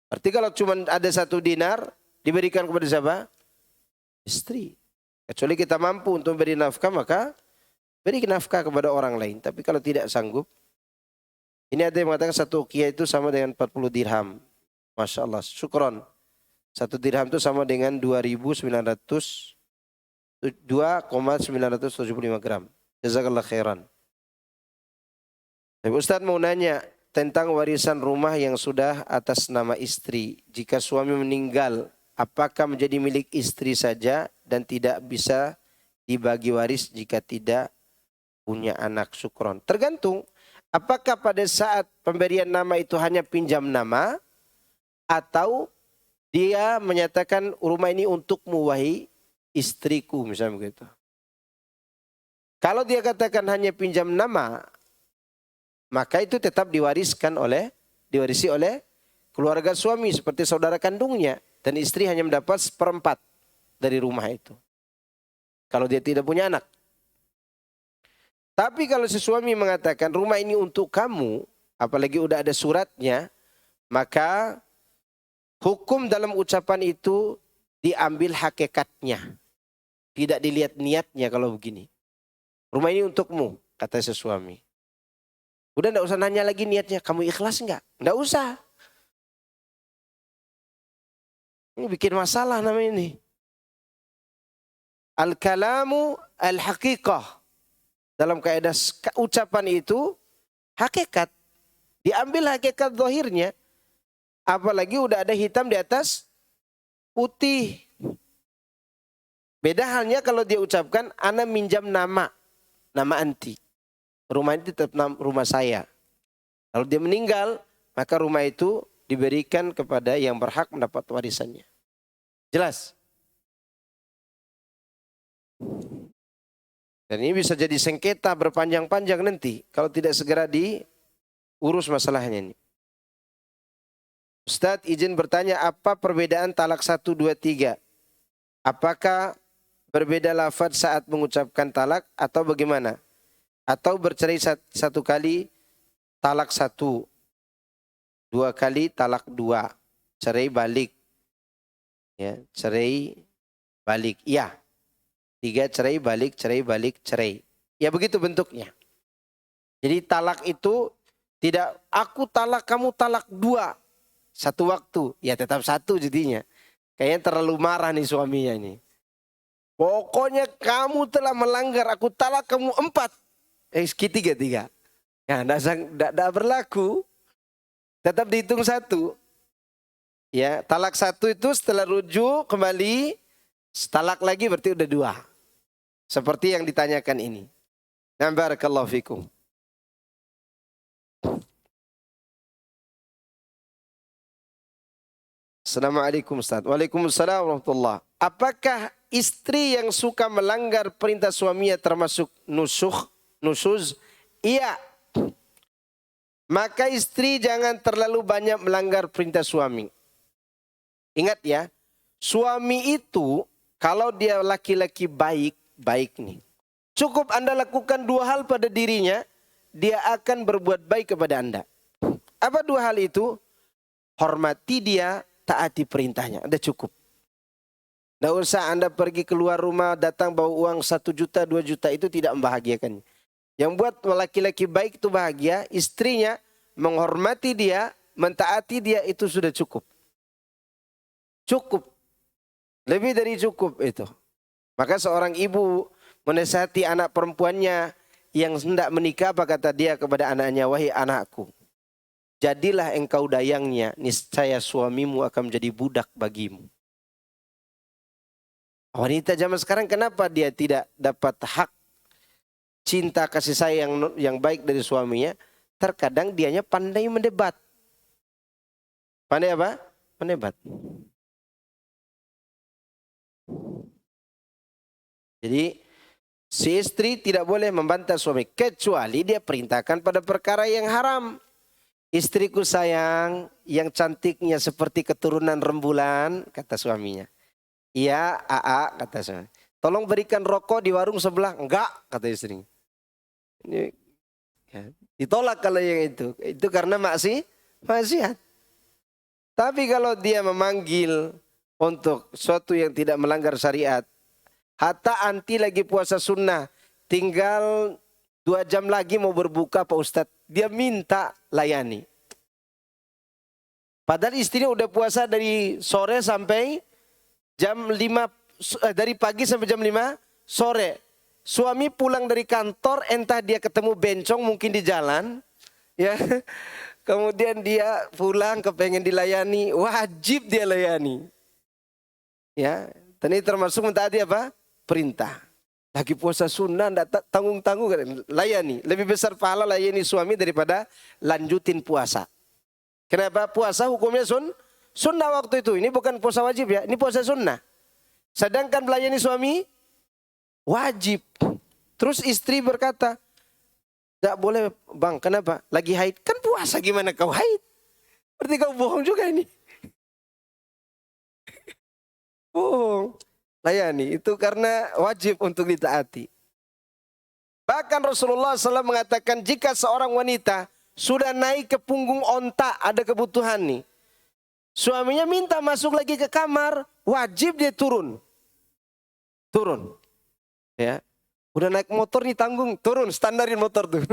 Berarti kalau cuma ada 1 dinar diberikan kepada siapa? Istri. Kecuali kita mampu untuk beri nafkah maka beri nafkah kepada orang lain. Tapi kalau tidak sanggup, ini ada yang mengatakan 1 uqiyah itu sama dengan 40 dirham. Masya Allah, syukron. 1 dirham itu sama dengan 2,975 gram. Jazakallah khairan. Tapi Ustaz mau nanya tentang warisan rumah yang sudah atas nama istri. Jika suami meninggal, apakah menjadi milik istri saja dan tidak bisa dibagi waris jika tidak punya anak? Syukron. Tergantung. Apakah pada saat pemberian nama itu hanya pinjam nama, atau dia menyatakan rumah ini untukmu wahai istriku misalnya begitu. Kalau dia katakan hanya pinjam nama, maka itu tetap diwarisi oleh keluarga suami seperti saudara kandungnya, dan istri hanya mendapat 1/4 dari rumah itu. Kalau dia tidak punya anak. Tapi kalau si suami mengatakan rumah ini untuk kamu, apalagi udah ada suratnya, maka hukum dalam ucapan itu diambil hakikatnya. Tidak dilihat niatnya kalau begini. Rumah ini untukmu, kata si suami. Udah enggak usah nanya lagi niatnya, kamu ikhlas enggak? Enggak usah. Ini bikin masalah namanya ini. Al-kalamu al-haqiqah. Dalam kaidah ucapan itu hakikat. Diambil hakikat zahirnya. Apalagi udah ada hitam di atas putih. Beda halnya kalau dia ucapkan, ana minjam nama anti. Rumah ini tetap rumah saya. Kalau dia meninggal, maka rumah itu diberikan kepada yang berhak mendapat warisannya. Jelas? Dan ini bisa jadi sengketa berpanjang-panjang nanti kalau tidak segera diurus masalahnya ini. Ustadz izin bertanya, apa perbedaan talak 1, 2, 3? Apakah berbeda lafaz saat mengucapkan talak atau bagaimana? Atau bercerai 1 kali talak 1, 2 kali talak 2, cerai balik. Ya, cerai balik. Iya. 3 cerai balik, cerai balik, cerai. Ya begitu bentuknya. Jadi talak itu tidak aku talak, kamu talak 2. Satu waktu. Ya tetap 1 jadinya. Kayaknya terlalu marah nih suaminya ini. Pokoknya kamu telah melanggar, aku talak kamu 4. Segitiga. Ya, tidak berlaku. Tetap dihitung 1. Ya, talak satu itu setelah rujuk kembali, talak lagi berarti udah dua. Seperti yang ditanyakan ini. Nah, barakallahu fikum. Assalamualaikum Ustaz. Waalaikumsalam warahmatullah. Apakah istri yang suka melanggar perintah suaminya termasuk nusuz? Iya. Maka istri jangan terlalu banyak melanggar perintah suami. Ingat ya, suami itu kalau dia laki-laki baik nih. Cukup Anda lakukan dua hal pada dirinya, dia akan berbuat baik kepada Anda. Apa dua hal itu? Hormati dia, taati perintahnya. Ada cukup. Tidak usah Anda pergi keluar rumah, datang bawa uang 1 juta, 2 juta, itu tidak membahagiakan. Yang buat laki-laki baik itu bahagia, istrinya menghormati dia, mentaati dia, itu sudah cukup. Cukup. Lebih dari cukup itu. Maka seorang ibu menasihati anak perempuannya yang hendak menikah, apa kata dia kepada anaknya, wahai anakku, jadilah engkau dayangnya, niscaya suamimu akan menjadi budak bagimu. Wanita zaman sekarang kenapa dia tidak dapat hak cinta kasih sayang yang baik dari suaminya? Terkadang dianya pandai mendebat. Pandai apa? Mendebat. Jadi si istri tidak boleh membantah suami kecuali dia perintahkan pada perkara yang haram. Istriku sayang, yang cantiknya seperti keturunan rembulan, kata suaminya. Iya, AA, kata suami. Tolong berikan rokok di warung sebelah. Enggak, kata istrinya. Ini, ya, ditolak kalau yang itu. Itu karena maksiat. Tapi kalau dia memanggil untuk sesuatu yang tidak melanggar syariat, hatta anti lagi puasa sunnah, tinggal 2 jam lagi mau berbuka Pak Ustadz, dia minta layani. Padahal istrinya udah puasa dari sore sampai jam 5, dari pagi sampai jam 5 sore. Suami pulang dari kantor, entah dia ketemu bencong mungkin di jalan, ya. Kemudian dia pulang kepengen dilayani, wajib dia layani. Ya, dan ini termasuk mentaati apa? Perintah. Lagi puasa sunnah, tidak tanggung-tanggung, layani. Lebih besar pahala layani suami daripada lanjutin puasa. Kenapa? Puasa hukumnya sunnah waktu itu. Ini bukan puasa wajib ya, ini puasa sunnah. Sedangkan melayani suami, wajib. Terus istri berkata, tidak boleh bang, kenapa? Lagi haid. Kan puasa, gimana kau haid? Berarti kau bohong juga ini. Bohong. Layani, itu karena wajib untuk ditaati. Bahkan Rasulullah SAW mengatakan jika seorang wanita sudah naik ke punggung onta, ada kebutuhan nih. Suaminya minta masuk lagi ke kamar, wajib dia turun. Turun. Ya. Udah naik motor nih tanggung, turun, standarin motor tuh.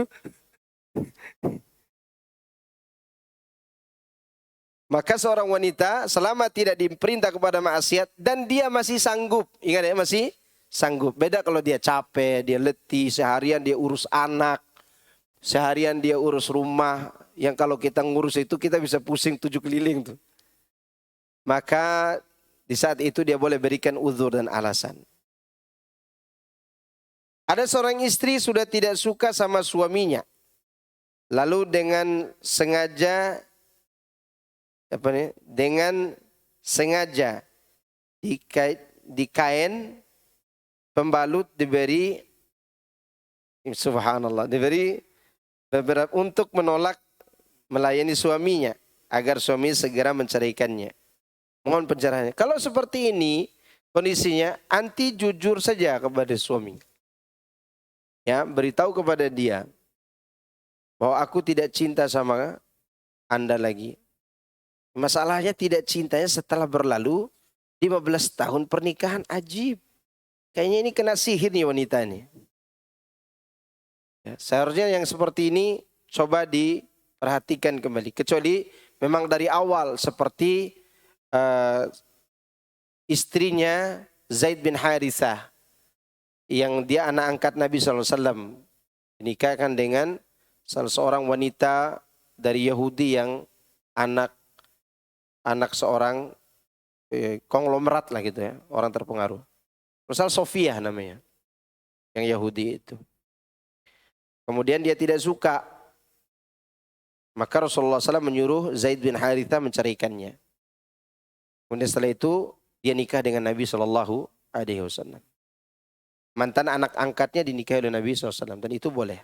Maka seorang wanita selama tidak diperintah kepada maksiat dan dia masih sanggup, ingat ya masih sanggup. Beda kalau dia capek, dia letih, seharian dia urus anak, seharian dia urus rumah. Yang kalau kita ngurus itu kita bisa pusing 7 keliling tuh. Maka di saat itu dia boleh berikan uzur dan alasan. Ada seorang istri sudah tidak suka sama suaminya. Lalu dengan sengaja di kain pembalut diberi, subhanallah, diberi beberapa untuk menolak melayani suaminya agar suami segera menceraikannya. Mohon pencerahannya. Kalau seperti ini kondisinya, anti jujur saja kepada suami. Ya, beritahu kepada dia bahwa aku tidak cinta sama Anda lagi. Masalahnya tidak cintanya setelah berlalu 15 tahun pernikahan, ajib. Kayaknya ini kena sihir nih wanita ini. Ya, seharusnya yang seperti ini coba diperhatikan kembali. Kecuali memang dari awal seperti istrinya Zaid bin Harithah. Yang dia anak angkat Nabi SAW. Dinikahkan dengan salah seorang wanita dari Yahudi yang anak anak seorang konglomerat lah gitu ya, orang terpengaruh. Misal Sofia namanya, yang Yahudi itu. Kemudian dia tidak suka, maka Rasulullah SAW menyuruh Zaid bin Haritha mencarikannya. Kemudian setelah itu dia nikah dengan Nabi SAW. Mantan anak angkatnya dinikahi oleh Nabi SAW dan itu boleh.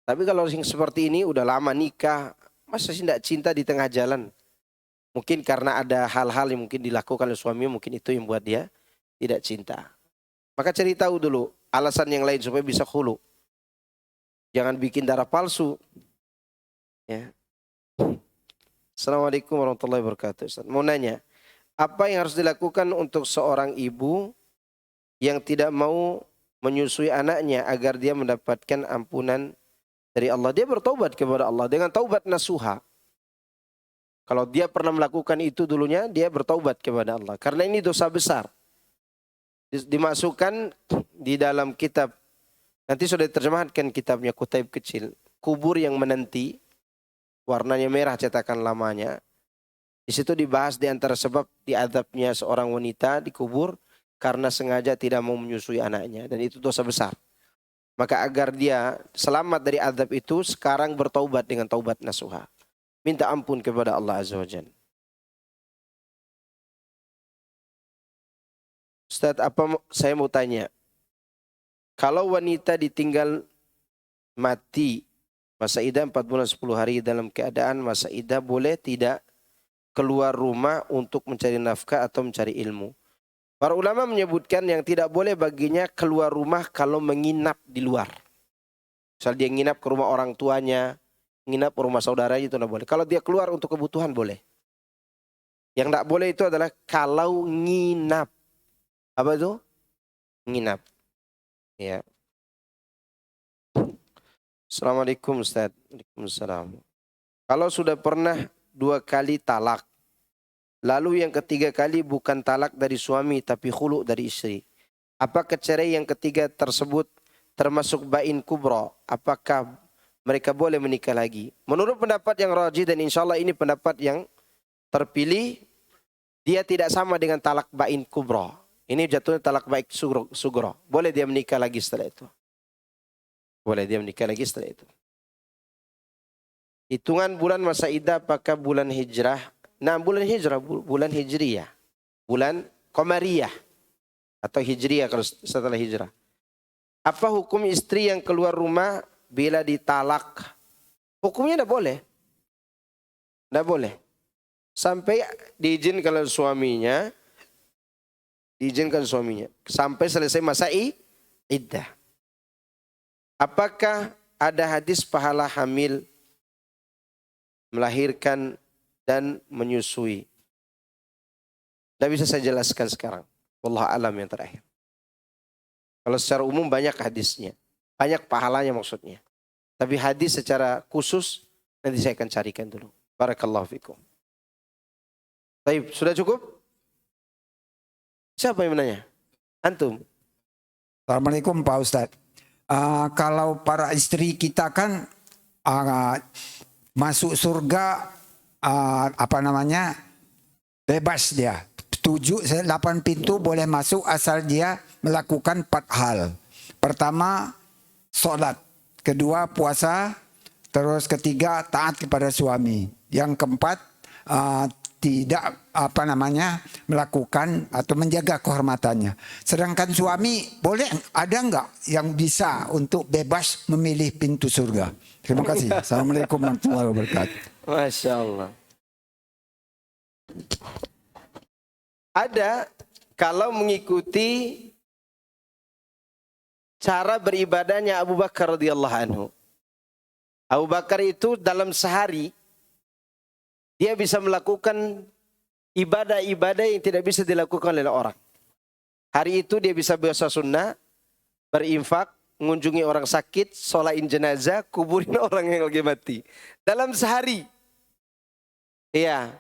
Tapi kalau yang seperti ini udah lama nikah, masa sih tidak cinta di tengah jalan? Mungkin karena ada hal-hal yang mungkin dilakukan oleh suami, mungkin itu yang buat dia tidak cinta. Maka cari tahu dulu alasan yang lain supaya bisa khulu. Jangan bikin darah palsu. Ya. Assalamualaikum warahmatullahi wabarakatuh. Ustaz. Mau nanya, apa yang harus dilakukan untuk seorang ibu yang tidak mau menyusui anaknya agar dia mendapatkan ampunan dari Allah? Dia bertaubat kepada Allah dengan taubat nasuha. Kalau dia pernah melakukan itu dulunya, dia bertaubat kepada Allah. Karena ini dosa besar. Dimasukkan di dalam kitab. Nanti sudah diterjemahkan kitabnya, Kutaib kecil. Kubur yang menanti. Warnanya merah cetakan lamanya. Di situ dibahas di antara sebab diadabnya seorang wanita di kubur. Karena sengaja tidak mau menyusui anaknya. Dan itu dosa besar. Maka agar dia selamat dari adab itu, sekarang bertaubat dengan taubat nasuha. Minta ampun kepada Allah Azza wa Jalla. Ustaz, saya mau tanya. Kalau wanita ditinggal mati masa iddah 4 bulan 10 hari dalam keadaan masa iddah, boleh tidak keluar rumah untuk mencari nafkah atau mencari ilmu? Para ulama menyebutkan yang tidak boleh baginya keluar rumah kalau menginap di luar. Misal dia nginap ke rumah orang tuanya, nginap ke rumah saudaranya, itu tidak boleh. Kalau dia keluar untuk kebutuhan boleh. Yang tidak boleh itu adalah kalau nginap. Apa itu? Nginap. Ya. Assalamualaikum Ustaz. Waalaikumsalam. Kalau sudah pernah 2 kali talak, lalu yang ketiga kali bukan talak dari suami tapi khulu dari istri, apakah cerai yang ketiga tersebut termasuk bain kubra? Apakah mereka boleh menikah lagi? Menurut pendapat yang rajih dan insya Allah ini pendapat yang terpilih, dia tidak sama dengan talak bain kubra. Ini jatuhnya talak baik sugro. Boleh dia menikah lagi setelah itu. Boleh dia menikah lagi setelah itu. Hitungan bulan masa iddah apakah bulan hijrah? Nah, bulan hijrah, bulan hijriyah. Bulan qamariyah. Atau hijriyah kalau setelah hijrah. Apa hukum istri yang keluar rumah bila ditalak? Hukumnya tidak boleh. Tidak boleh. Sampai diizinkan oleh suaminya. Diizinkan suaminya. Sampai selesai masa iddah. Apakah ada hadis pahala hamil, melahirkan, dan menyusui? Tidak bisa saya jelaskan sekarang. Wallahu a'lam yang terakhir. Kalau secara umum banyak hadisnya. Banyak pahalanya maksudnya. Tapi hadis secara khusus nanti saya akan carikan dulu. Barakallahu fikum. Baik, sudah cukup? Siapa yang menanya? Antum? Assalamualaikum Pak Ustadz. Kalau para istri kita kan masuk surga bebas dia. 8 pintu boleh masuk asal dia melakukan 4 hal. Pertama, sholat. Kedua, puasa. Terus ketiga, taat kepada suami. Yang keempat, tidak melakukan atau menjaga kehormatannya. Sedangkan suami boleh, ada enggak yang bisa untuk bebas memilih pintu surga? Terima kasih. Assalamualaikum warahmatullahi wabarakatuh. Masya Allah. Ada kalau mengikuti cara beribadahnya Abu Bakar radhiyallahu anhu. Abu Bakar itu dalam sehari dia bisa melakukan ibadah-ibadah yang tidak bisa dilakukan oleh orang. Hari itu dia bisa puasa sunnah, berinfak, mengunjungi orang sakit, sholatin jenazah, kuburin orang yang lagi mati. Dalam sehari. Iya.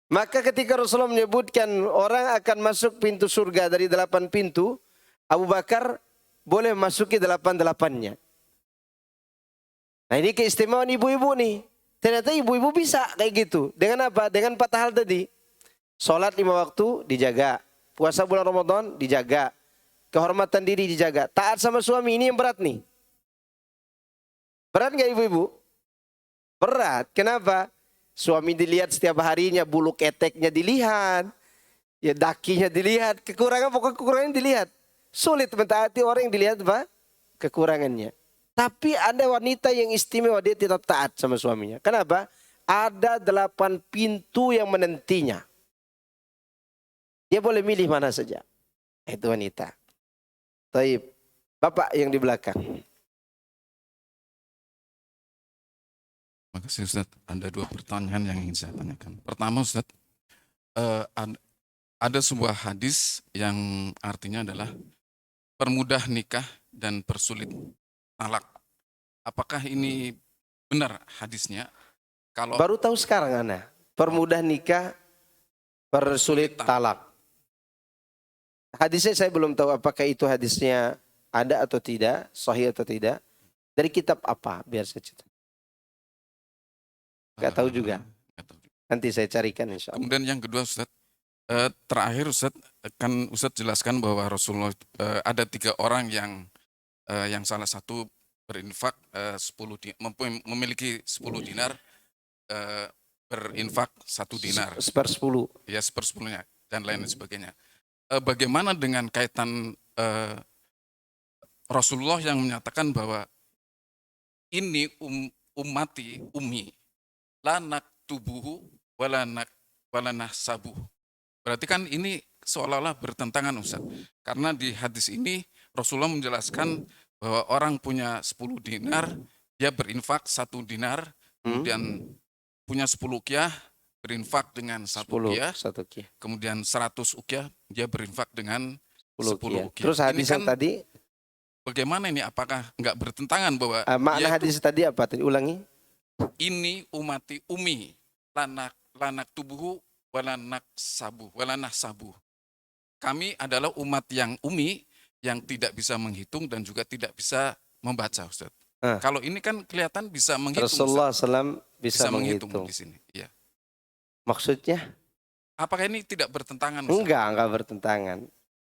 Maka ketika Rasulullah menyebutkan orang akan masuk pintu surga dari 8 pintu, Abu Bakar boleh masuki 8-8-nya. Nah ini keistimewaan ibu-ibu nih. Ternyata ibu-ibu bisa kayak gitu. Dengan apa? Dengan 4 hal tadi. Sholat 5 waktu dijaga. Puasa bulan Ramadan dijaga. Kehormatan diri dijaga. Taat sama suami, ini yang berat nih. Berat nggak ibu-ibu? Berat. Kenapa? Suami dilihat setiap harinya, bulu keteknya dilihat. Ya dakinya dilihat. Pokoknya kekurangan dilihat. Sulit mentaati orang yang dilihat apa? Kekurangannya. Tapi ada wanita yang istimewa, dia tetap taat sama suaminya. Kenapa? Ada 8 pintu yang menantinya. Dia boleh milih mana saja. Itu wanita. Taib. Bapak yang di belakang. Terima kasih Ustaz. Ada 2 pertanyaan yang ingin saya tanyakan. Pertama Ustaz, ada sebuah hadis yang artinya adalah permudah nikah dan persulit talak. Apakah ini benar hadisnya? Kalau Baru tahu sekarang Ana. Permudah nikah, persulit talak. Hadisnya saya belum tahu apakah itu hadisnya ada atau tidak, sahih atau tidak. Dari kitab apa? Biar saya cerita. Gak tahu juga. nggak tahu. Nanti saya carikan insya Allah. Kemudian yang kedua Ustaz, terakhir Ustaz, kan Ustaz jelaskan bahwa Rasulullah ada 3 orang yang salah satu berinfak 10 memiliki 10 dinar, berinfak 1 dinar, 1/10. ya 1/10-nya dan lain sebagainya. Bagaimana dengan kaitan Rasulullah yang menyatakan bahwa ini ummati ummi lanak tubuhu walanak sabuh. Berarti kan ini seolah-olah bertentangan Ustaz. Karena di hadis ini Rasulullah menjelaskan bahwa orang punya 10 dinar, dia berinfak 1 dinar, kemudian punya 10 uqyah, berinfak dengan 1 uqyah, 1 uqyah. kemudian 100 uqyah, dia berinfak dengan 10 10 uqyah. uqyah. Terus hadis Ini yang kan tadi, bagaimana ini? Apakah nggak bertentangan bahwa makna dia itu hadis tadi apa? Tadi ulangi. ini umati umi lanak tubuhu walanak sabuh. Kami adalah umat yang umi yang tidak bisa menghitung dan juga tidak bisa membaca Ustaz. Kalau ini kan kelihatan bisa menghitung. Rasulullah Ustaz. SAW bisa menghitung menghitung. di sini. Iya. Maksudnya? Apakah ini tidak bertentangan Ustaz? Enggak bertentangan.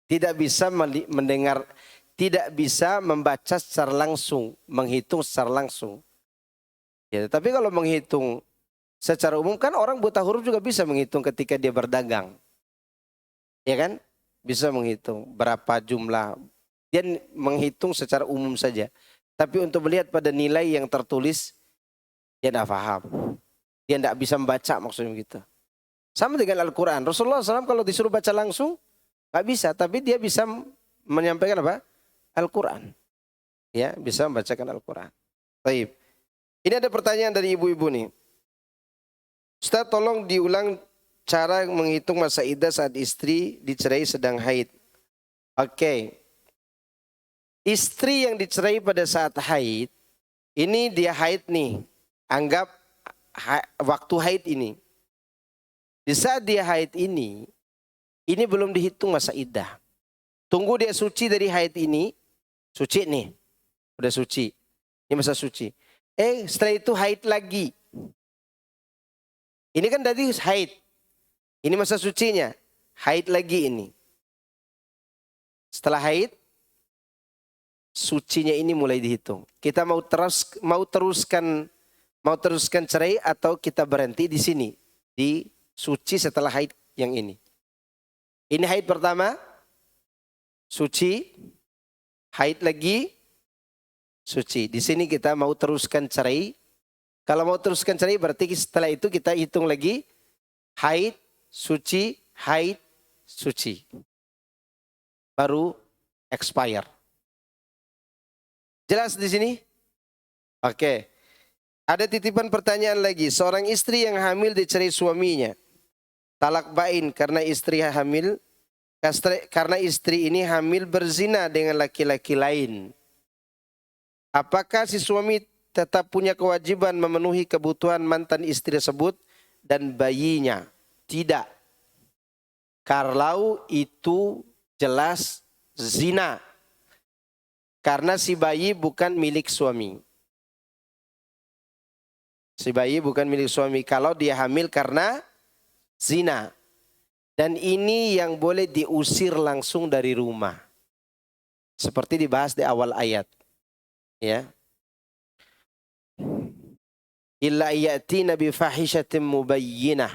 Tidak bisa mendengar, tidak bisa membaca secara langsung, menghitung secara langsung. Ya, tapi kalau menghitung secara umum kan orang buta huruf juga bisa menghitung ketika dia berdagang. Ya kan? Bisa menghitung berapa jumlah. Dia menghitung secara umum saja. Tapi untuk melihat pada nilai yang tertulis, dia tidak paham. Dia tidak bisa membaca maksudnya begitu. Sama dengan Al-Quran. Rasulullah SAW kalau disuruh baca langsung, nggak bisa. Tapi dia bisa menyampaikan apa? Al-Quran. Ya, bisa membacakan Al-Quran. Baik. Ini ada pertanyaan dari ibu-ibu nih. Ustaz tolong diulang cara menghitung masa iddah saat istri dicerai sedang haid. Oke. Istri yang dicerai pada saat haid, ini dia haid nih. Anggap waktu haid ini. Di saat dia haid ini belum dihitung masa iddah. Tunggu dia suci dari haid ini, suci nih. Udah suci. Ini masa suci. Setelah itu haid lagi. Ini kan tadi haid. Ini masa sucinya. Haid lagi ini. Setelah haid, sucinya ini mulai dihitung. Kita mau teruskan cerai atau kita berhenti di sini. Di suci setelah haid yang ini. Ini haid pertama. Suci. Haid lagi. Suci. Di sini kita mau teruskan cerai. Kalau mau teruskan cerai berarti setelah itu kita hitung lagi. Haid, suci, haid, suci. Baru expire. Jelas di sini? Oke. Ada titipan pertanyaan lagi. Seorang istri yang hamil dicerai suaminya. Talak bain karena istri ini hamil berzina dengan laki-laki lain. Apakah si suami tetap punya kewajiban memenuhi kebutuhan mantan istri tersebut dan bayinya? Tidak. Kalau itu jelas zina. Karena si bayi bukan milik suami. Si bayi bukan milik suami kalau dia hamil karena zina. Dan ini yang boleh diusir langsung dari rumah. Seperti dibahas di awal ayat. Ya. Illa ya'tina bi fahishatin mubayyinah.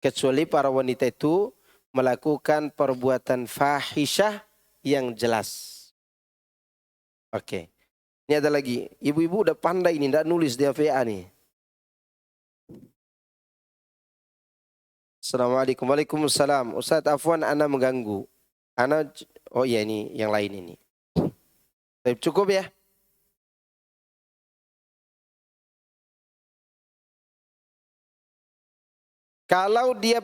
Kecuali para wanita itu melakukan perbuatan fahisyah yang jelas. Oke. Ini ada lagi. Ibu-ibu udah pandai ini, tidak nulis di VA nih. Assalamualaikum. Waalaikumsalam. Ustaz afwan ana mengganggu. Oh iya ini yang lain ini. Cukup ya? Kalau dia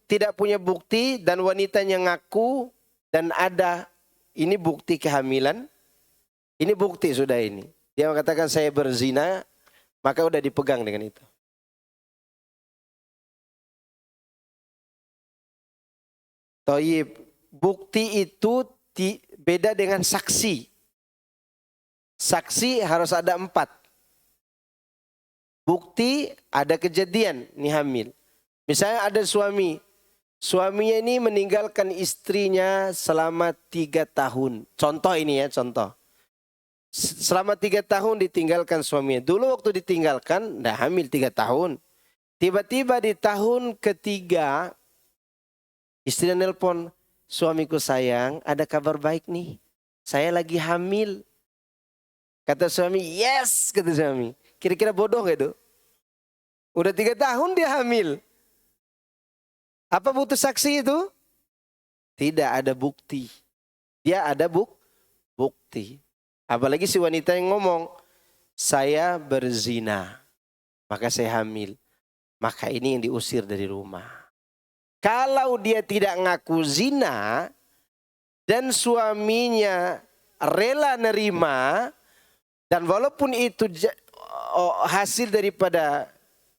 tidak punya bukti dan wanitanya ngaku dan ada ini bukti kehamilan, ini bukti sudah ini. Dia mengatakan saya berzina, maka udah dipegang dengan itu. Thayyib, bukti itu beda dengan saksi. Saksi harus ada 4. Bukti ada kejadian, ini hamil. Misalnya ada suaminya ini meninggalkan istrinya selama 3 tahun. Contoh ini ya, contoh. Selama 3 tahun ditinggalkan suaminya. Dulu waktu ditinggalkan, dah hamil 3 tahun. Tiba-tiba di tahun ketiga, istri nelpon, suamiku sayang, ada kabar baik nih. Saya lagi hamil. Kata suami, yes, kata suami. Kira-kira bodoh gak itu? Udah 3 tahun dia hamil. Apa butuh saksi itu? Tidak ada bukti. Dia ada bukti. Apalagi si wanita yang ngomong, saya berzina, maka saya hamil. Maka ini yang diusir dari rumah. Kalau dia tidak ngaku zina dan suaminya rela nerima, dan walaupun itu hasil daripada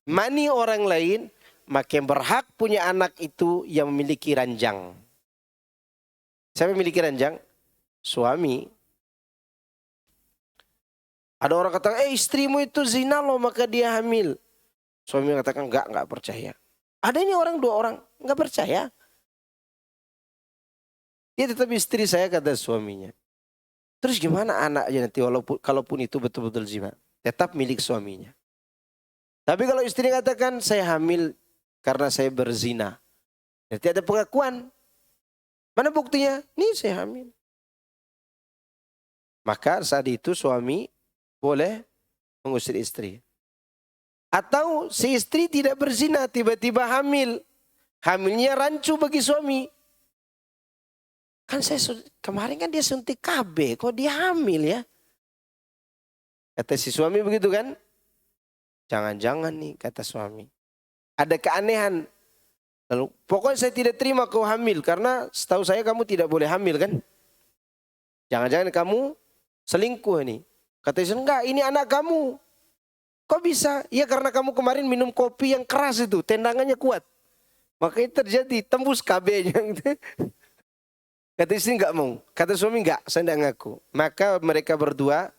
mani orang lain, maka yang berhak punya anak itu yang memiliki ranjang. Siapa yang memiliki ranjang? Suami. Ada orang katakan, istrimu itu zina loh maka dia hamil. Suami mengatakan, enggak percaya. Ada ini orang 2 orang, enggak percaya. Dia tetap istri saya, kata suaminya. Terus gimana anaknya nanti kalaupun itu betul-betul zina? Tetap milik suaminya. Tapi kalau istri katakan, saya hamil karena saya berzina. Nanti ada pengakuan. Mana buktinya? Nih saya hamil. Maka saat itu suami boleh mengusir istri. Atau si istri tidak berzina, tiba-tiba hamil. Hamilnya rancu bagi suami. Kan kemarin kan dia suntik KB, kok dia hamil ya? Kata si suami begitu kan? Jangan-jangan nih, kata suami. Ada keanehan. Lalu pokoknya saya tidak terima kau hamil, karena setahu saya kamu tidak boleh hamil kan? Jangan-jangan kamu selingkuh nih. Kata istri, enggak, ini anak kamu. Kok bisa? Ya karena kamu kemarin minum kopi yang keras itu, tendangannya kuat. Makanya terjadi tembus KB-nya. Kata istri enggak mau. Kata suami enggak, saya enggak ngaku. Maka mereka berdua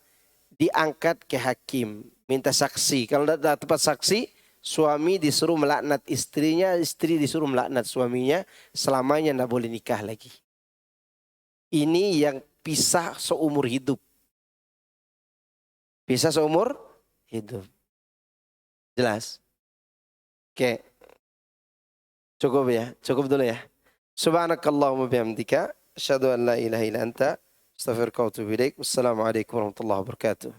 diangkat ke hakim. Minta saksi. Kalau tidak tepat saksi, suami disuruh melaknat istrinya, istri disuruh melaknat suaminya. Selamanya tidak boleh nikah lagi. Ini yang pisah seumur hidup. Pisah seumur hidup. Jelas? Oke. Cukup ya? Cukup dulu ya? Subhanakallahumma bihamdika. Asyhadu an la ilaha illa anta. Astaghfiruka wa atubu ilaik. Wassalamualaikum warahmatullahi wabarakatuh.